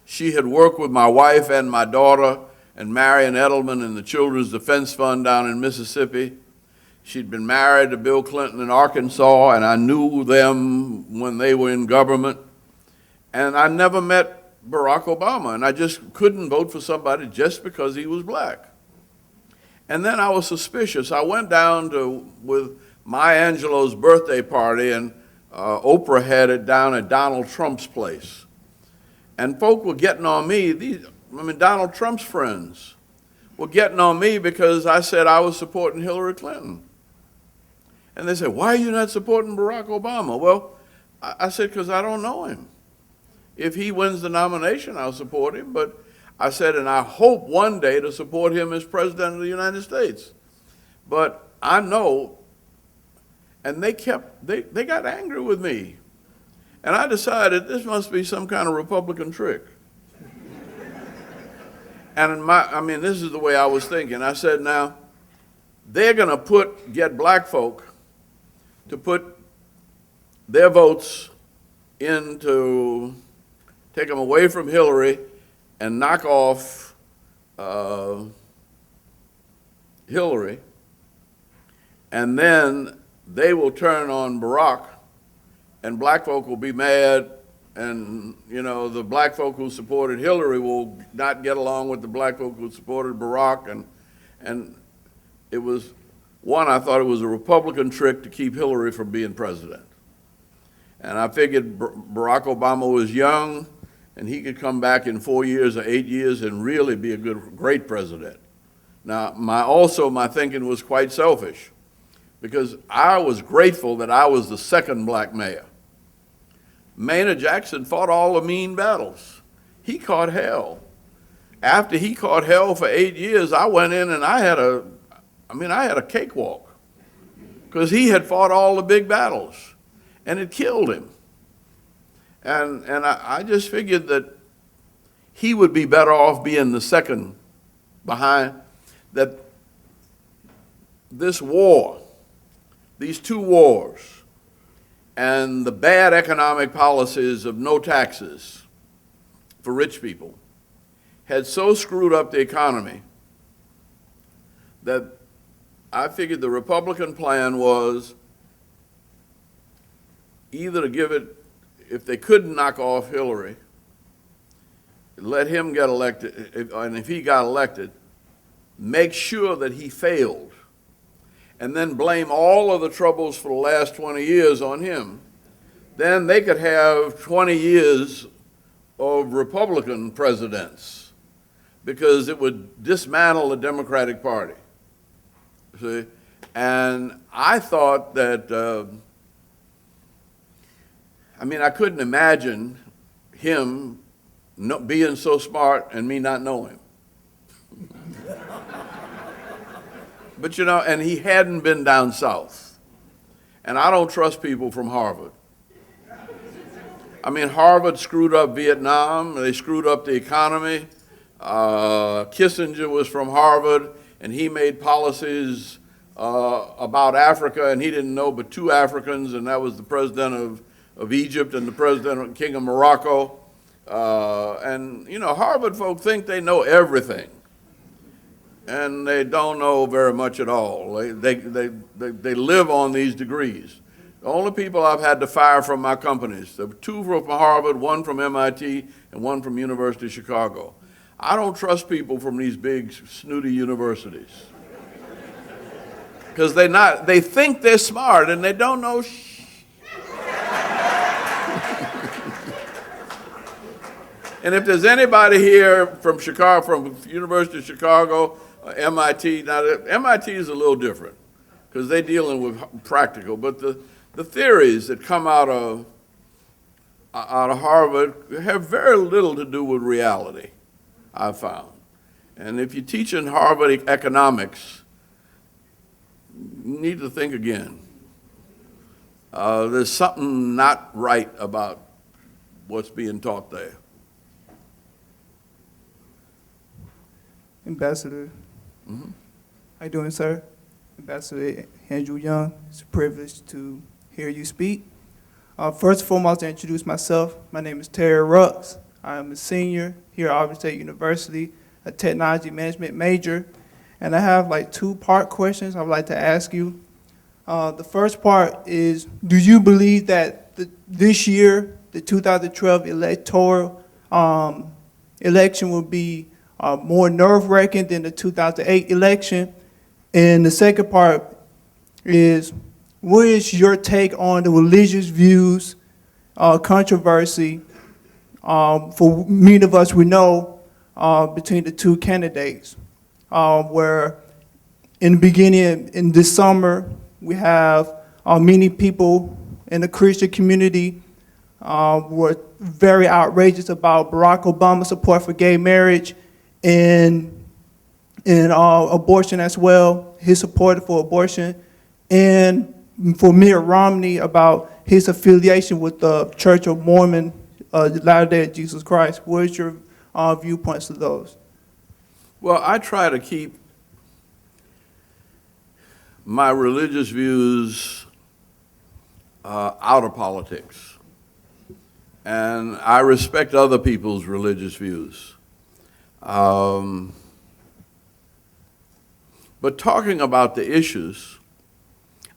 She had worked with my wife and my daughter and Marion Edelman in the Children's Defense Fund down in Mississippi. She'd been married to Bill Clinton in Arkansas, and I knew them when they were in government. And I never met Barack Obama, and I just couldn't vote for somebody just because he was black. And then I was suspicious. I went down with Maya Angelou's birthday party, and Oprah had it down at Donald Trump's place. And folk were getting on me, Donald Trump's friends were getting on me because I said I was supporting Hillary Clinton. And they said, why are you not supporting Barack Obama? Well, I said, because I don't know him. If he wins the nomination, I'll support him. But I said, and I hope one day to support him as President of the United States. But I know, and they got angry with me. And I decided this must be some kind of Republican trick. And this is the way I was thinking. I said, now, they're going to get black folk to put their votes into, take them away from Hillary and knock off Hillary. And then they will turn on Barack, and black folk will be mad, and the black folk who supported Hillary will not get along with the black folk who supported Barack, and it was I thought it was a Republican trick to keep Hillary from being president. And I figured Barack Obama was young, and he could come back in 4 years or 8 years and really be a great president. Now, my thinking was quite selfish, because I was grateful that I was the second black mayor. Maynard Jackson fought all the mean battles. He caught hell. After he caught hell for 8 years, I went in and I had a cakewalk, because he had fought all the big battles, and it killed him. And I just figured that he would be better off being the second behind, that this war, these two wars, and the bad economic policies of no taxes for rich people had so screwed up the economy that I figured the Republican plan was either to give it, if they couldn't knock off Hillary, let him get elected, and if he got elected, make sure that he failed, and then blame all of the troubles for the last 20 years on him. Then they could have 20 years of Republican presidents, because it would dismantle the Democratic Party. See? And I thought that, I couldn't imagine him being so smart and me not knowing. But you know, and he hadn't been down south. And I don't trust people from Harvard. I mean, Harvard screwed up Vietnam, they screwed up the economy. Kissinger was from Harvard, and he made policies about Africa, and he didn't know but two Africans, and that was the president of Egypt and the president of King of Morocco. And you know, Harvard folk think they know everything, and they don't know very much at all. They live on these degrees. The only people I've had to fire from my companies, there were two from Harvard, one from MIT, and one from University of Chicago. I don't trust people from these big snooty universities. Because they think they're smart and they don't know And if there's anybody here from Chicago, from University of Chicago, MIT, now MIT is a little different because they're dealing with practical, but the theories that come out of Harvard have very little to do with reality, I've found. And if you teach in Harvard economics, you need to think again. There's something not right about what's being taught there. Ambassador, how you doing, sir? Ambassador Andrew Young, it's a privilege to hear you speak. First and foremost, to introduce myself, my name is Terry Rux. I am a senior here at Albany State University, a technology management major, and I have like two-part questions I would like to ask you. The first part is, do you believe that this year, the 2012 electoral election will be more nerve-wracking than the 2008 election? And the second part is, what is your take on the religious views controversy for many of us we know between the two candidates, where in the beginning, in this summer, we have many people in the Christian community were very outrageous about Barack Obama's support for gay marriage and abortion as well, his support for abortion, and for Mitt Romney about his affiliation with the Church of Mormon, Latter-day Jesus Christ. What is your viewpoints to those? Well, I try to keep my religious views out of politics, and I respect other people's religious views. But talking about the issues,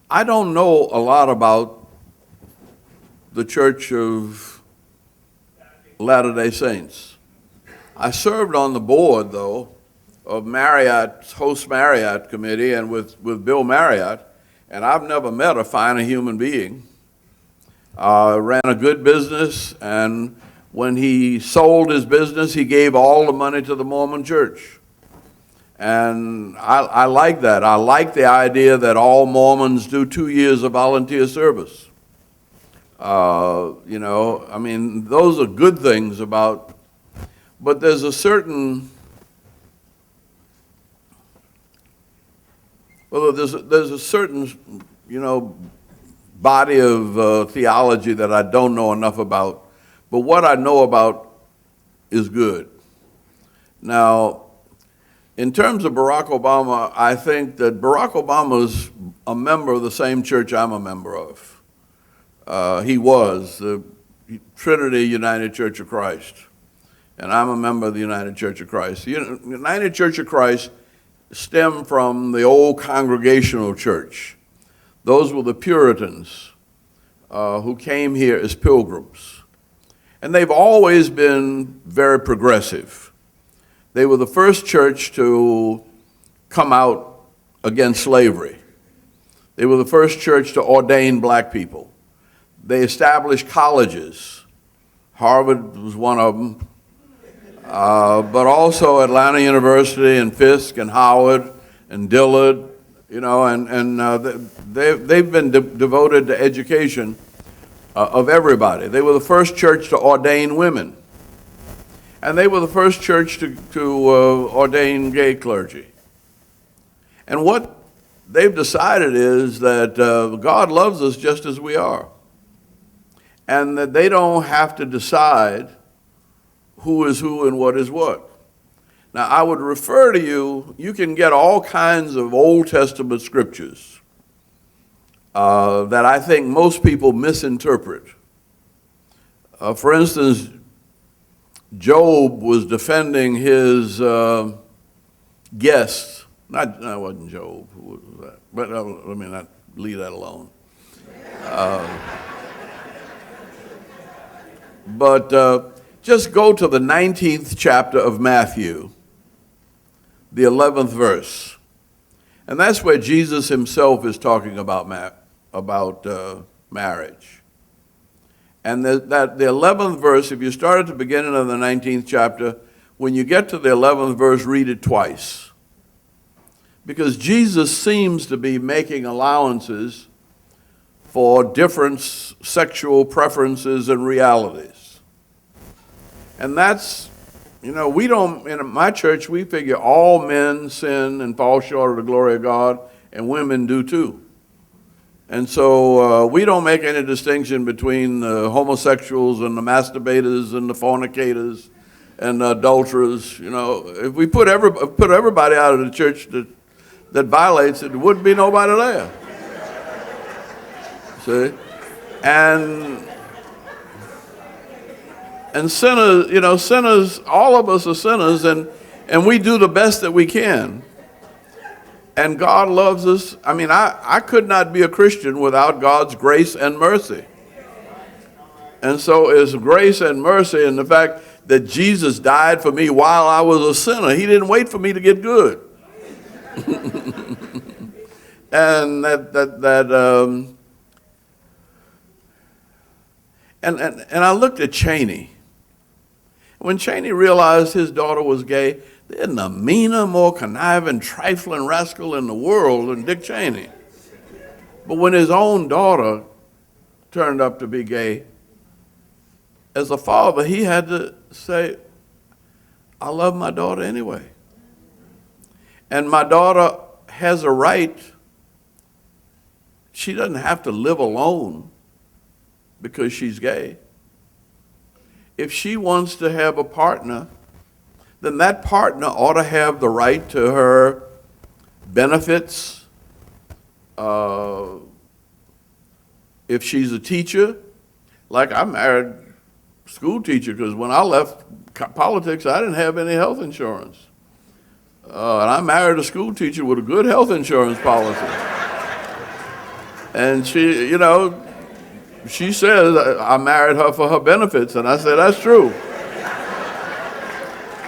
I don't know a lot about the Church of Latter-day Saints. I served on the board, though, of Marriott's Host Marriott Committee and with Bill Marriott, and I've never met a finer human being. Ran a good business, and when he sold his business, he gave all the money to the Mormon Church. And I like that. I like the idea that all Mormons do 2 years of volunteer service. You know, I mean, those are good things about, but there's a certain, well, there's a certain, you know, body of theology that I don't know enough about, but what I know about is good. Now, in terms of Barack Obama, I think that Barack Obama's a member of the same church I'm a member of. He was the Trinity United Church of Christ, and I'm a member of the United Church of Christ. The United Church of Christ stemmed from the old Congregational Church. Those were the Puritans who came here as pilgrims. And they've always been very progressive. They were the first church to come out against slavery. They were the first church to ordain black people. They established colleges. Harvard was one of them, but also Atlanta University and Fisk and Howard and Dillard, you know, and they've been devoted to education of everybody. They were the first church to ordain women. And they were the first church to ordain gay clergy. And what they've decided is that God loves us just as we are, and that they don't have to decide who is who and what is what. Now, I would refer to you, you can get all kinds of Old Testament scriptures that I think most people misinterpret. For instance, Job was defending his guests. Not, no, it wasn't Job. Who was that? But let me not leave that alone. But just go to the 19th chapter of Matthew, the 11th verse. And that's where Jesus himself is talking about marriage. And the 11th verse, if you start at the beginning of the 19th chapter, when you get to the 11th verse, read it twice. Because Jesus seems to be making allowances for different sexual preferences and realities. And that's, we don't, in my church, we figure all men sin and fall short of the glory of God, and women do too. And so we don't make any distinction between the homosexuals and the masturbators and the fornicators and the adulterers. If we put everybody out of the church that violates it, there wouldn't be nobody there. See? And sinners, sinners, all of us are sinners, and we do the best that we can. And God loves us. I mean, I could not be a Christian without God's grace and mercy. And so it's grace and mercy, and the fact that Jesus died for me while I was a sinner. He didn't wait for me to get good. And and I looked at Cheney. When Cheney realized his daughter was gay, there isn't a meaner, more conniving, trifling rascal in the world than Dick Cheney. But when his own daughter turned up to be gay, as a father, he had to say, I love my daughter anyway. And my daughter has a right. She doesn't have to live alone because she's gay. If she wants to have a partner, then that partner ought to have the right to her benefits. If she's a teacher, like I married a school teacher because when I left politics, I didn't have any health insurance. And I married a school teacher with a good health insurance policy. And she, she says I married her for her benefits, and I said, that's true.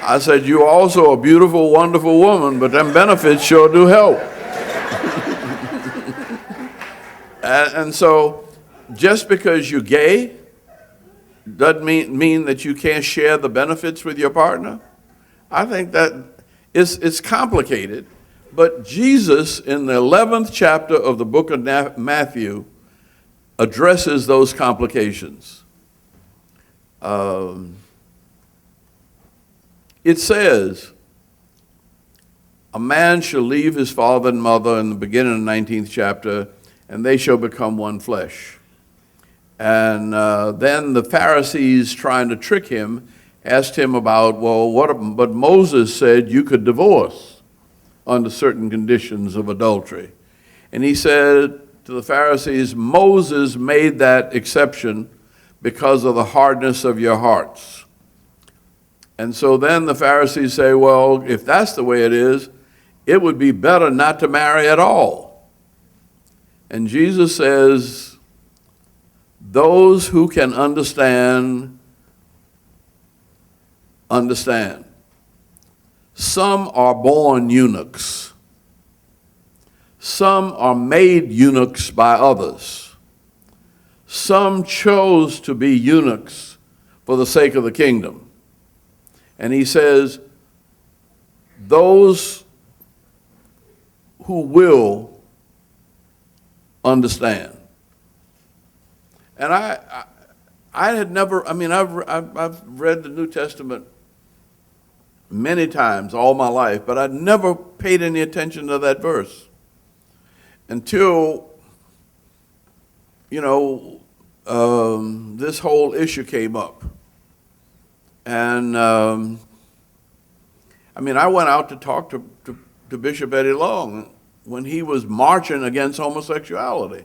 I said, you're also a beautiful, wonderful woman, but them benefits sure do help. and so just because you're gay doesn't mean that you can't share the benefits with your partner. I think that it's complicated, but Jesus in the 11th chapter of the book of Matthew addresses those complications. It says, a man shall leave his father and mother in the beginning of the 19th chapter, and they shall become one flesh. And then the Pharisees, trying to trick him, asked him about, but Moses said you could divorce under certain conditions of adultery. And he said to the Pharisees, Moses made that exception because of the hardness of your hearts. And so then the Pharisees say, well, if that's the way it is, it would be better not to marry at all. And Jesus says, those who can understand, understand. Some are born eunuchs. Some are made eunuchs by others. Some chose to be eunuchs for the sake of the kingdom. And he says, those who will understand. And I had never, I've read the New Testament many times all my life, but I never paid any attention to that verse until, you know, this whole issue came up. And I mean, I went out to talk to Bishop Eddie Long when he was marching against homosexuality.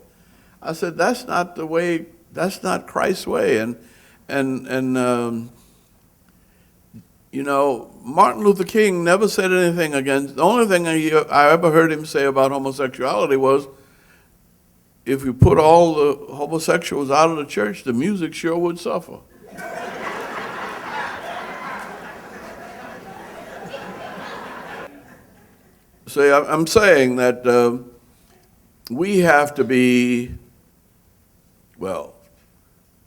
I said, that's not the way, that's not Christ's way. And you know, Martin Luther King never said anything against, the only thing I ever heard him say about homosexuality was, if you put all the homosexuals out of the church, the music sure would suffer. See, I'm saying that we have to be, well,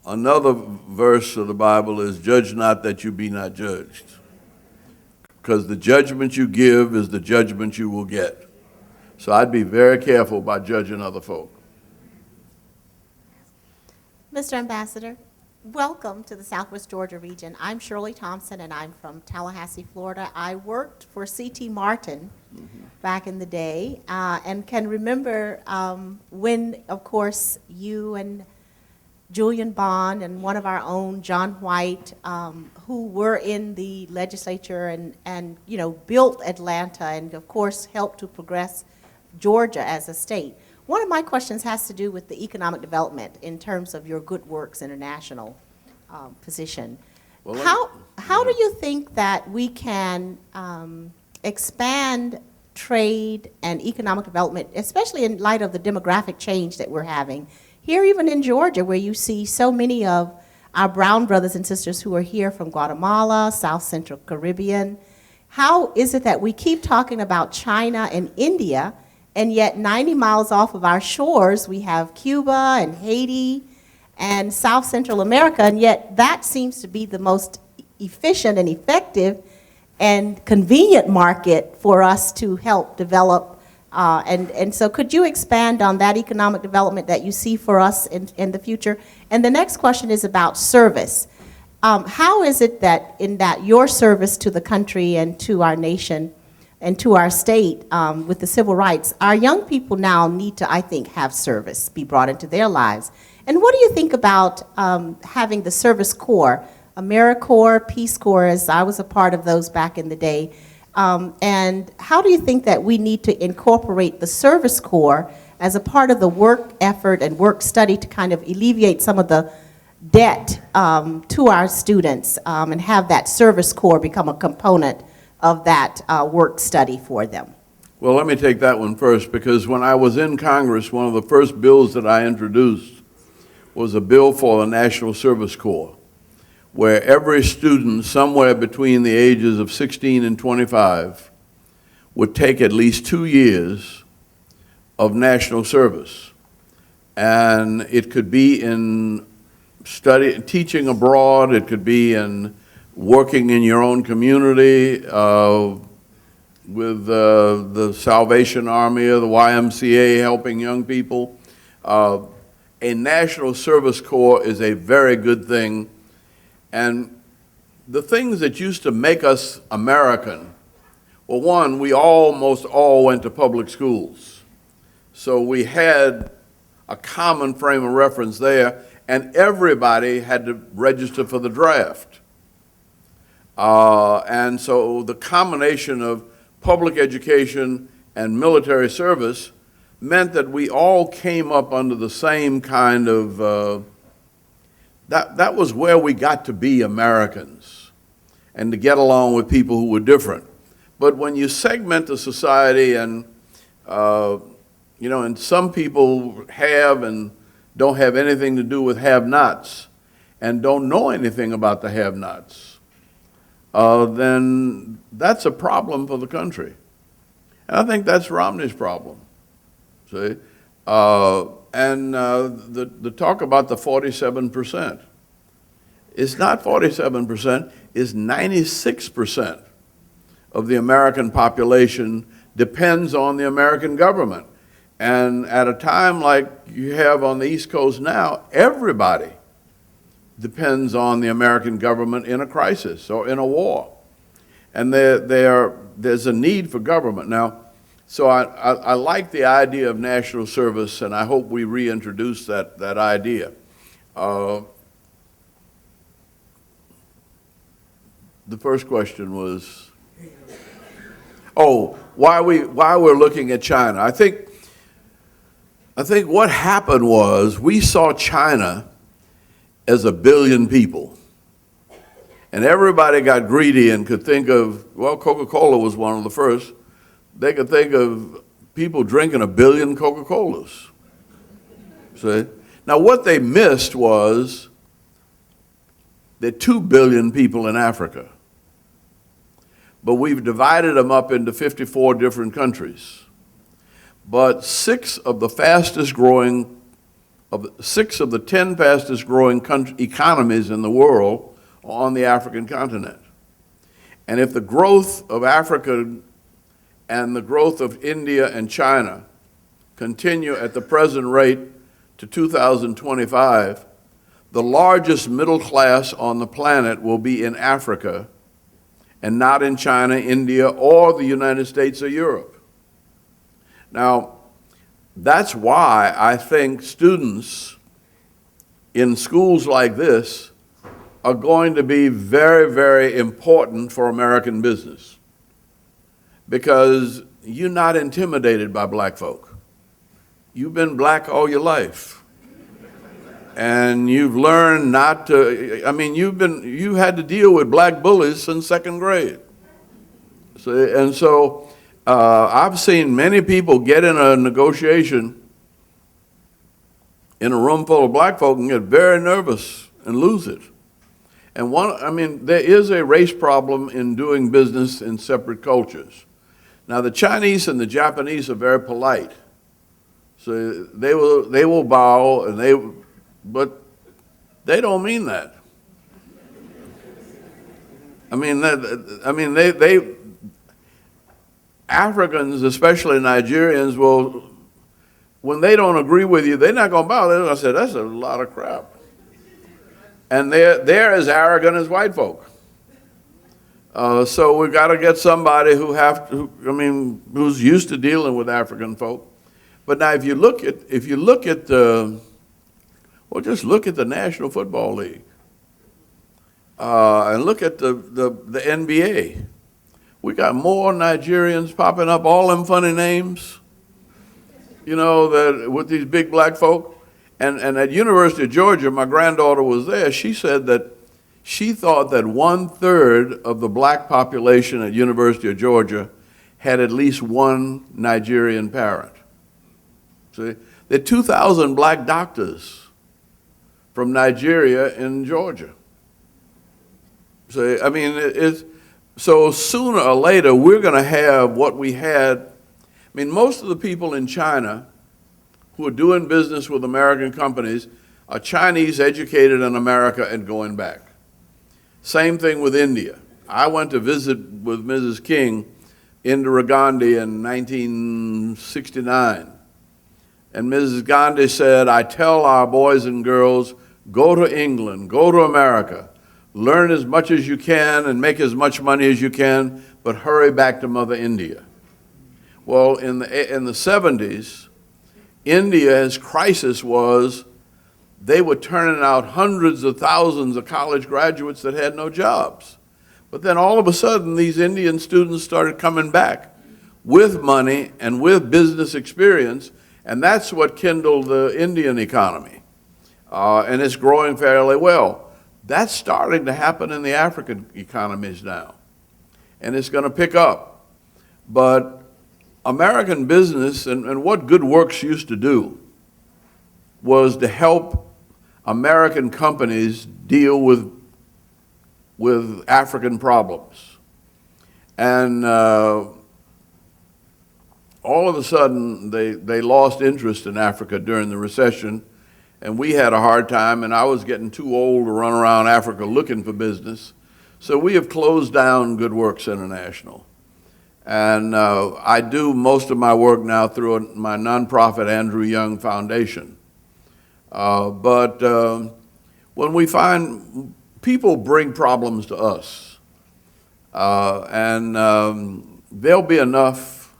another verse of the Bible is, judge not that you be not judged. Because the judgment you give is the judgment you will get. So I'd be very careful about judging other folk. Mr. Ambassador, welcome to the Southwest Georgia region. I'm Shirley Thompson, and I'm from Tallahassee, Florida. I worked for C.T. Martin back in the day, and can remember when, of course, you and Julian Bond and one of our own, John White, who were in the legislature and you know, built Atlanta and, of course, helped to progress Georgia as a state. One of my questions has to do with the economic development in terms of your Good Works International position. Well, How do you think that we can expand trade and economic development, especially in light of the demographic change that we're having here, even in Georgia, where you see so many of our brown brothers and sisters who are here from Guatemala, South Central Caribbean? How is it that we keep talking about China and India, and yet 90 miles off of our shores, we have Cuba and Haiti and South Central America, and yet that seems to be the most efficient and effective and convenient market for us to help develop. And so could you expand on that economic development that you see for us in the future? And the next question is about service. How is it that your service to the country and to our nation and to our state with the civil rights, our young people now need to, I think, have service be brought into their lives? And what do you think about having the Service Corps, AmeriCorps, Peace Corps, as I was a part of those back in the day? And how do you think that we need to incorporate the Service Corps as a part of the work effort and work study to kind of alleviate some of the debt to our students and have that Service Corps become a component of that work study for them? Well, let me take that one first, because when I was in Congress, one of the first bills that I introduced was a bill for the National Service Corps, where every student somewhere between the ages of 16 and 25 would take at least 2 years of national service. And it could be in teaching abroad, it could be in working in your own community with the Salvation Army or the YMCA, helping young people. A National Service Corps is a very good thing. And the things that used to make us American, well, one, we almost all went to public schools. So we had a common frame of reference there, and everybody had to register for the draft. And so the combination of public education and military service meant that we all came up under the same kind of, that was where we got to be Americans and to get along with people who were different. But when you segment the society and, you know, and some people have and don't have anything to do with have-nots and don't know anything about the have-nots, then that's a problem for the country. And I think that's Romney's problem, see? And the talk about the 47%, it's not 47%, it's 96% of the American population depends on the American government. And at a time like you have on the East Coast now, everybody depends on the American government in a crisis or in a war. And there's a need for government. Now, so I like the idea of national service, and I hope we reintroduce that idea. The first question was, why we're looking at China. I think what happened was we saw China as 1 billion people. And everybody got greedy and could think of, well, Coca-Cola was one of the first. They could think of people drinking 1 billion Coca-Colas. See? Now what they missed was there are 2 billion people in Africa. But we've divided them up into 54 different countries. But 6 of the 10 fastest growing economies in the world are on the African continent. And if the growth of Africa and the growth of India and China continue at the present rate to 2025, the largest middle class on the planet will be in Africa and not in China, India, or the United States or Europe. Now, that's why I think students in schools like this are going to be very, very important for American business, because you're not intimidated by black folk. You've been black all your life. And you've learned not to, I mean, you had to deal with black bullies since 2nd grade. So I've seen many people get in a negotiation in a room full of black folk and get very nervous and lose it. And there is a race problem in doing business in separate cultures. Now the Chinese and the Japanese are very polite. So they will bow, but they don't mean that. Africans, especially Nigerians, will, when they don't agree with you, they're not going to bow. They're going to say, that's a lot of crap. And they're as arrogant as white folk. So we've got to get somebody who's used to dealing with African folk. But now, if you look at just look at the National Football League, and look at the NBA. We got more Nigerians popping up, all them funny names, that with these big black folk. And at University of Georgia, my granddaughter was there. She said that she thought that 1/3 of the black population at University of Georgia had at least one Nigerian parent. See, there are 2,000 black doctors from Nigeria in Georgia. So, so sooner or later, we're going to have what we had. Most of the people in China who are doing business with American companies are Chinese educated in America and going back. Same thing with India. I went to visit with Mrs. King Indira Gandhi in 1969. And Mrs. Gandhi said, I tell our boys and girls, go to England, go to America, learn as much as you can and make as much money as you can, but hurry back to Mother India. Well, in the 70s, India's crisis was they were turning out hundreds of thousands of college graduates that had no jobs. But then all of a sudden, these Indian students started coming back with money and with business experience, and that's what kindled the Indian economy. And it's growing fairly well. That's starting to happen in the African economies now, and it's going to pick up. But American business and what Good Works used to do was to help American companies deal with African problems. And all of a sudden, they lost interest in Africa during the recession, and we had a hard time, and I was getting too old to run around Africa looking for business. So we have closed down Good Works International. And I do most of my work now through my nonprofit Andrew Young Foundation. But when we find people bring problems to us, There'll be enough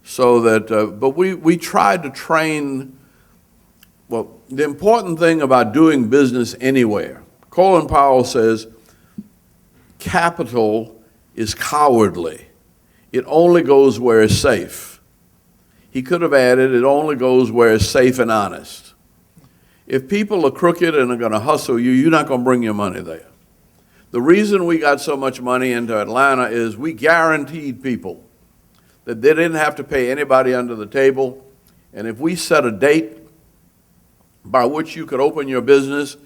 so that, but we tried to train, well, the important thing about doing business anywhere, Colin Powell says, capital is cowardly. It only goes where it's safe. He could have added, it only goes where it's safe and honest. If people are crooked and are going to hustle you, you're not going to bring your money there. The reason we got so much money into Atlanta is we guaranteed people that they didn't have to pay anybody under the table. And if we set a date by which you could open your business,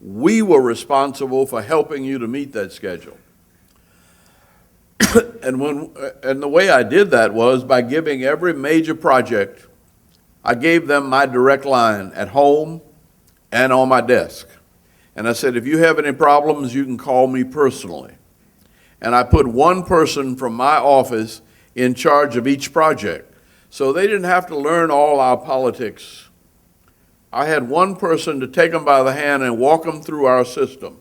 we were responsible for helping you to meet that schedule. And the way I did that was by giving every major project, I gave them my direct line at home and on my desk. And I said, if you have any problems, you can call me personally. And I put one person from my office in charge of each project. So they didn't have to learn all our politics. I had one person to take them by the hand and walk them through our system,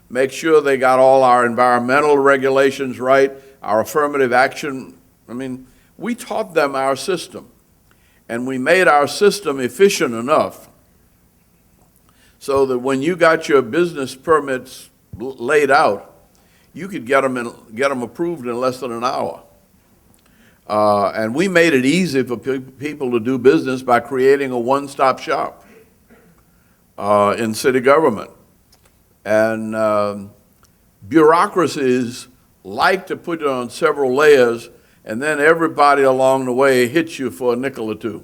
make sure they got all our environmental regulations right, our affirmative action. I mean, we taught them our system, and we made our system efficient enough so that when you got your business permits laid out, you could get them approved in less than an hour. And we made it easy for people to do business by creating a one-stop shop in city government. And bureaucracies like to put it on several layers, and then everybody along the way hits you for a nickel or two.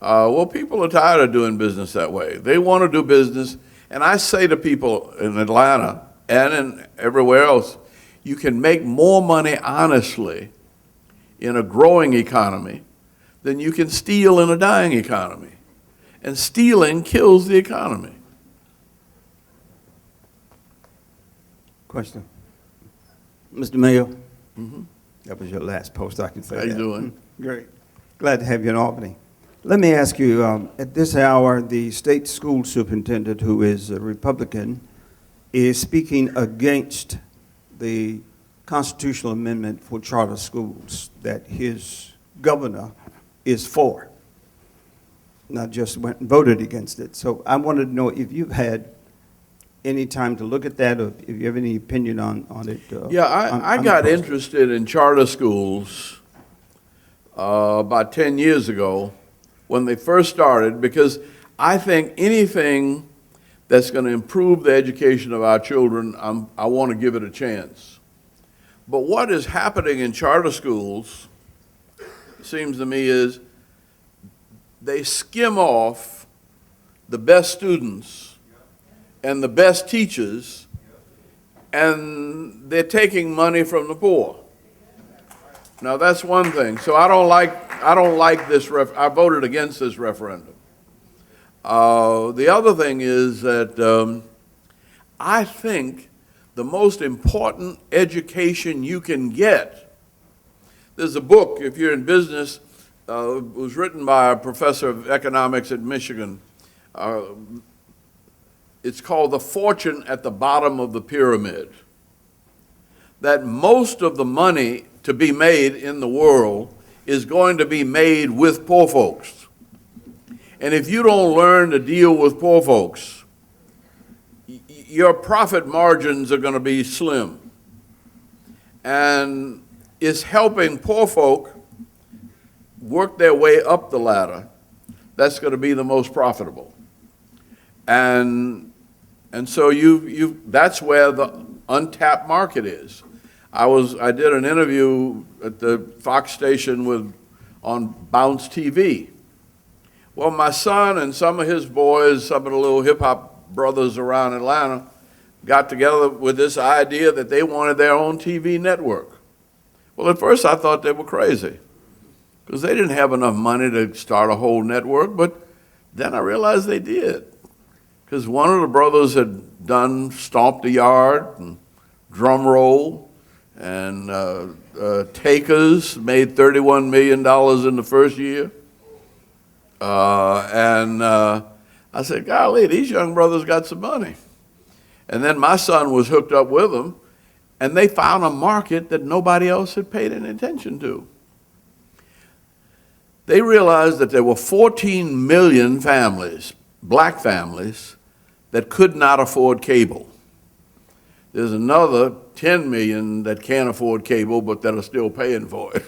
Well, people are tired of doing business that way. They want to do business, and I say to people in Atlanta and in everywhere else, you can make more money honestly in a growing economy than you can steal in a dying economy. And stealing kills the economy. Question. Mr. Mayor, that was your last post, I can say that. How you doing? Great. Glad to have you in Albany. Let me ask you, at this hour, the state school superintendent, who is a Republican, is speaking against the constitutional amendment for charter schools that his governor is for. Not just went and voted against it. So I wanted to know if you've had any time to look at that, or if you have any opinion on it. Yeah, I got interested in charter schools about 10 years ago when they first started, because I think anything that's going to improve the education of our children, I want to give it a chance. But what is happening in charter schools, it seems to me, is they skim off the best students and the best teachers, and they're taking money from the poor. Now that's one thing. So I don't like this. I voted against this referendum. The other thing is that I think the most important education you can get. There's a book, if you're in business, it was written by a professor of economics at Michigan. It's called The Fortune at the Bottom of the Pyramid. That most of the money to be made in the world is going to be made with poor folks. And if you don't learn to deal with poor folks, your profit margins are going to be slim. And it's helping poor folk work their way up the ladder that's going to be the most profitable. And so that's where the untapped market is. I did an interview at the Fox station on Bounce TV. Well, my son and some of his boys, some of the little hip-hop brothers around Atlanta, got together with this idea that they wanted their own TV network. Well, at first I thought they were crazy, because they didn't have enough money to start a whole network, but then I realized they did. Because one of the brothers had done Stomp the Yard and Drum Roll, and Takers made $31 million in the first year. I said, golly, these young brothers got some money. And then my son was hooked up with them, And they found a market that nobody else had paid any attention to. They realized that there were 14 million families, black families, that could not afford cable. There's another 10 million that can't afford cable, but that are still paying for it.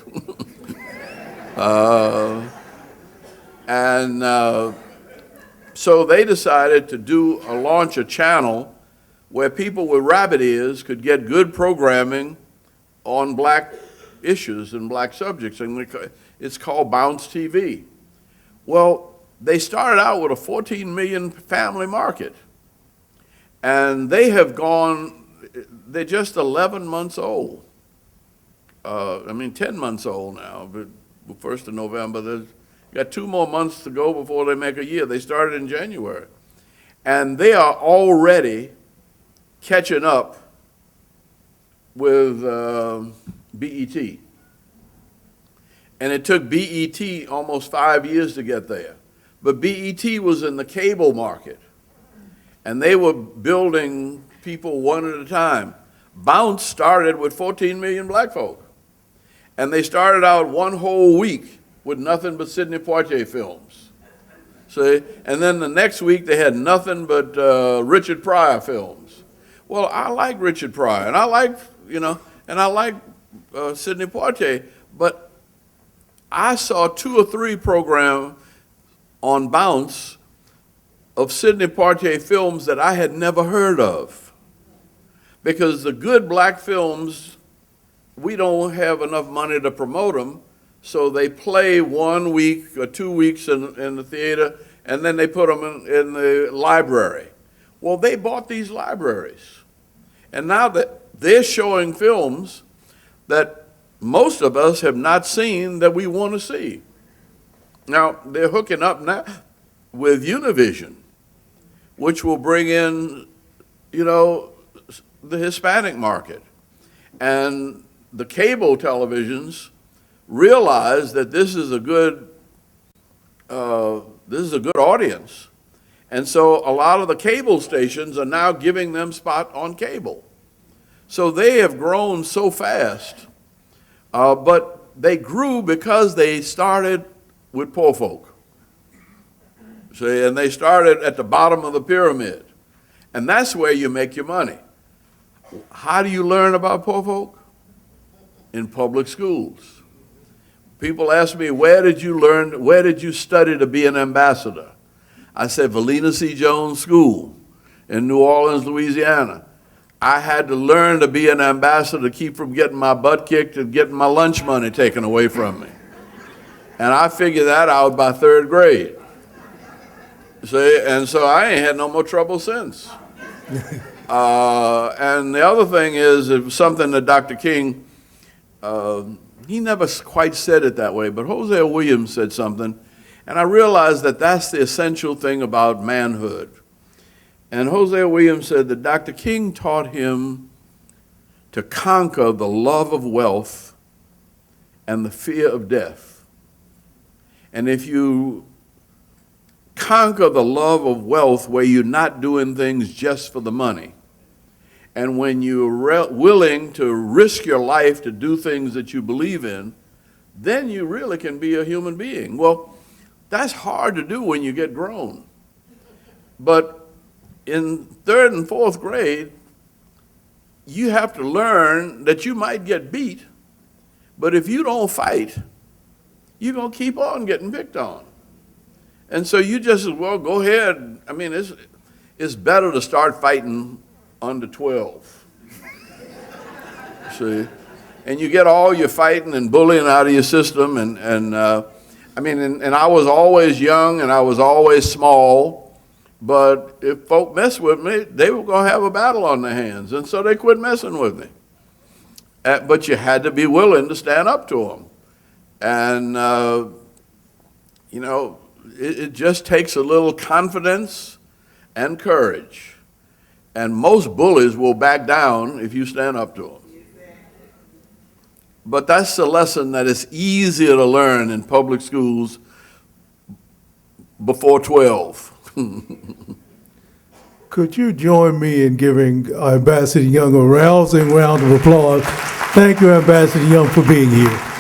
So they decided to launch a channel where people with rabbit ears could get good programming on black issues and black subjects, and it's called Bounce TV. Well, they started out with a 14 million family market, and they have gone, they're just 11 months old. 10 months old now, but 1st of November, they've got 2 more months to go before they make a year. They started in January. And they are already catching up with BET. And it took BET almost 5 years to get there. But BET was in the cable market, and they were building people one at a time. Bounce started with 14 million black folk. And they started out one whole week with nothing but Sidney Poitier films. See? And then the next week they had nothing but Richard Pryor films. Well, I like Richard Pryor, and I like, Sidney Poitier, but I saw 2 or 3 programs on Bounce of Sidney Poitier films that I had never heard of. Because the good black films, we don't have enough money to promote them, so they play 1 week or 2 weeks in the theater, and then they put them in the library. Well, they bought these libraries. And now that they're showing films that most of us have not seen that we want to see. Now, they're hooking up now with Univision, which will bring in, the Hispanic market. And the cable televisions realize that this is a good audience. And so a lot of the cable stations are now giving them spot on cable. So they have grown so fast, but they grew because they started with poor folk. See, and they started at the bottom of the pyramid. And that's where you make your money. How do you learn about poor folk? In public schools. People ask me, where did you study to be an ambassador? I said, Valina C. Jones School in New Orleans, Louisiana. I had to learn to be an ambassador to keep from getting my butt kicked and getting my lunch money taken away from me. And I figured that out by 3rd grade. See, and so I ain't had no more trouble since. And the other thing is, it was something that Dr. King, he never quite said it that way, but Hosea Williams said something, and I realized that that's the essential thing about manhood. And Hosea Williams said that Dr. King taught him to conquer the love of wealth and the fear of death. And if you conquer the love of wealth where you're not doing things just for the money, and when you're willing to risk your life to do things that you believe in, then you really can be a human being. Well, that's hard to do when you get grown. But in 3rd and 4th grade, you have to learn that you might get beat, but if you don't fight, you're going to keep on getting picked on. And so you just as well go ahead. I mean, it's better to start fighting under 12. See? And you get all your fighting and bullying out of your system. And I was always young and I was always small. But if folk messed with me, they were going to have a battle on their hands. And so they quit messing with me. But you had to be willing to stand up to them. And, it just takes a little confidence and courage. And most bullies will back down if you stand up to them. But that's the lesson that is easier to learn in public schools before 12. Could you join me in giving Ambassador Young a rousing round of applause? Thank you, Ambassador Young, for being here.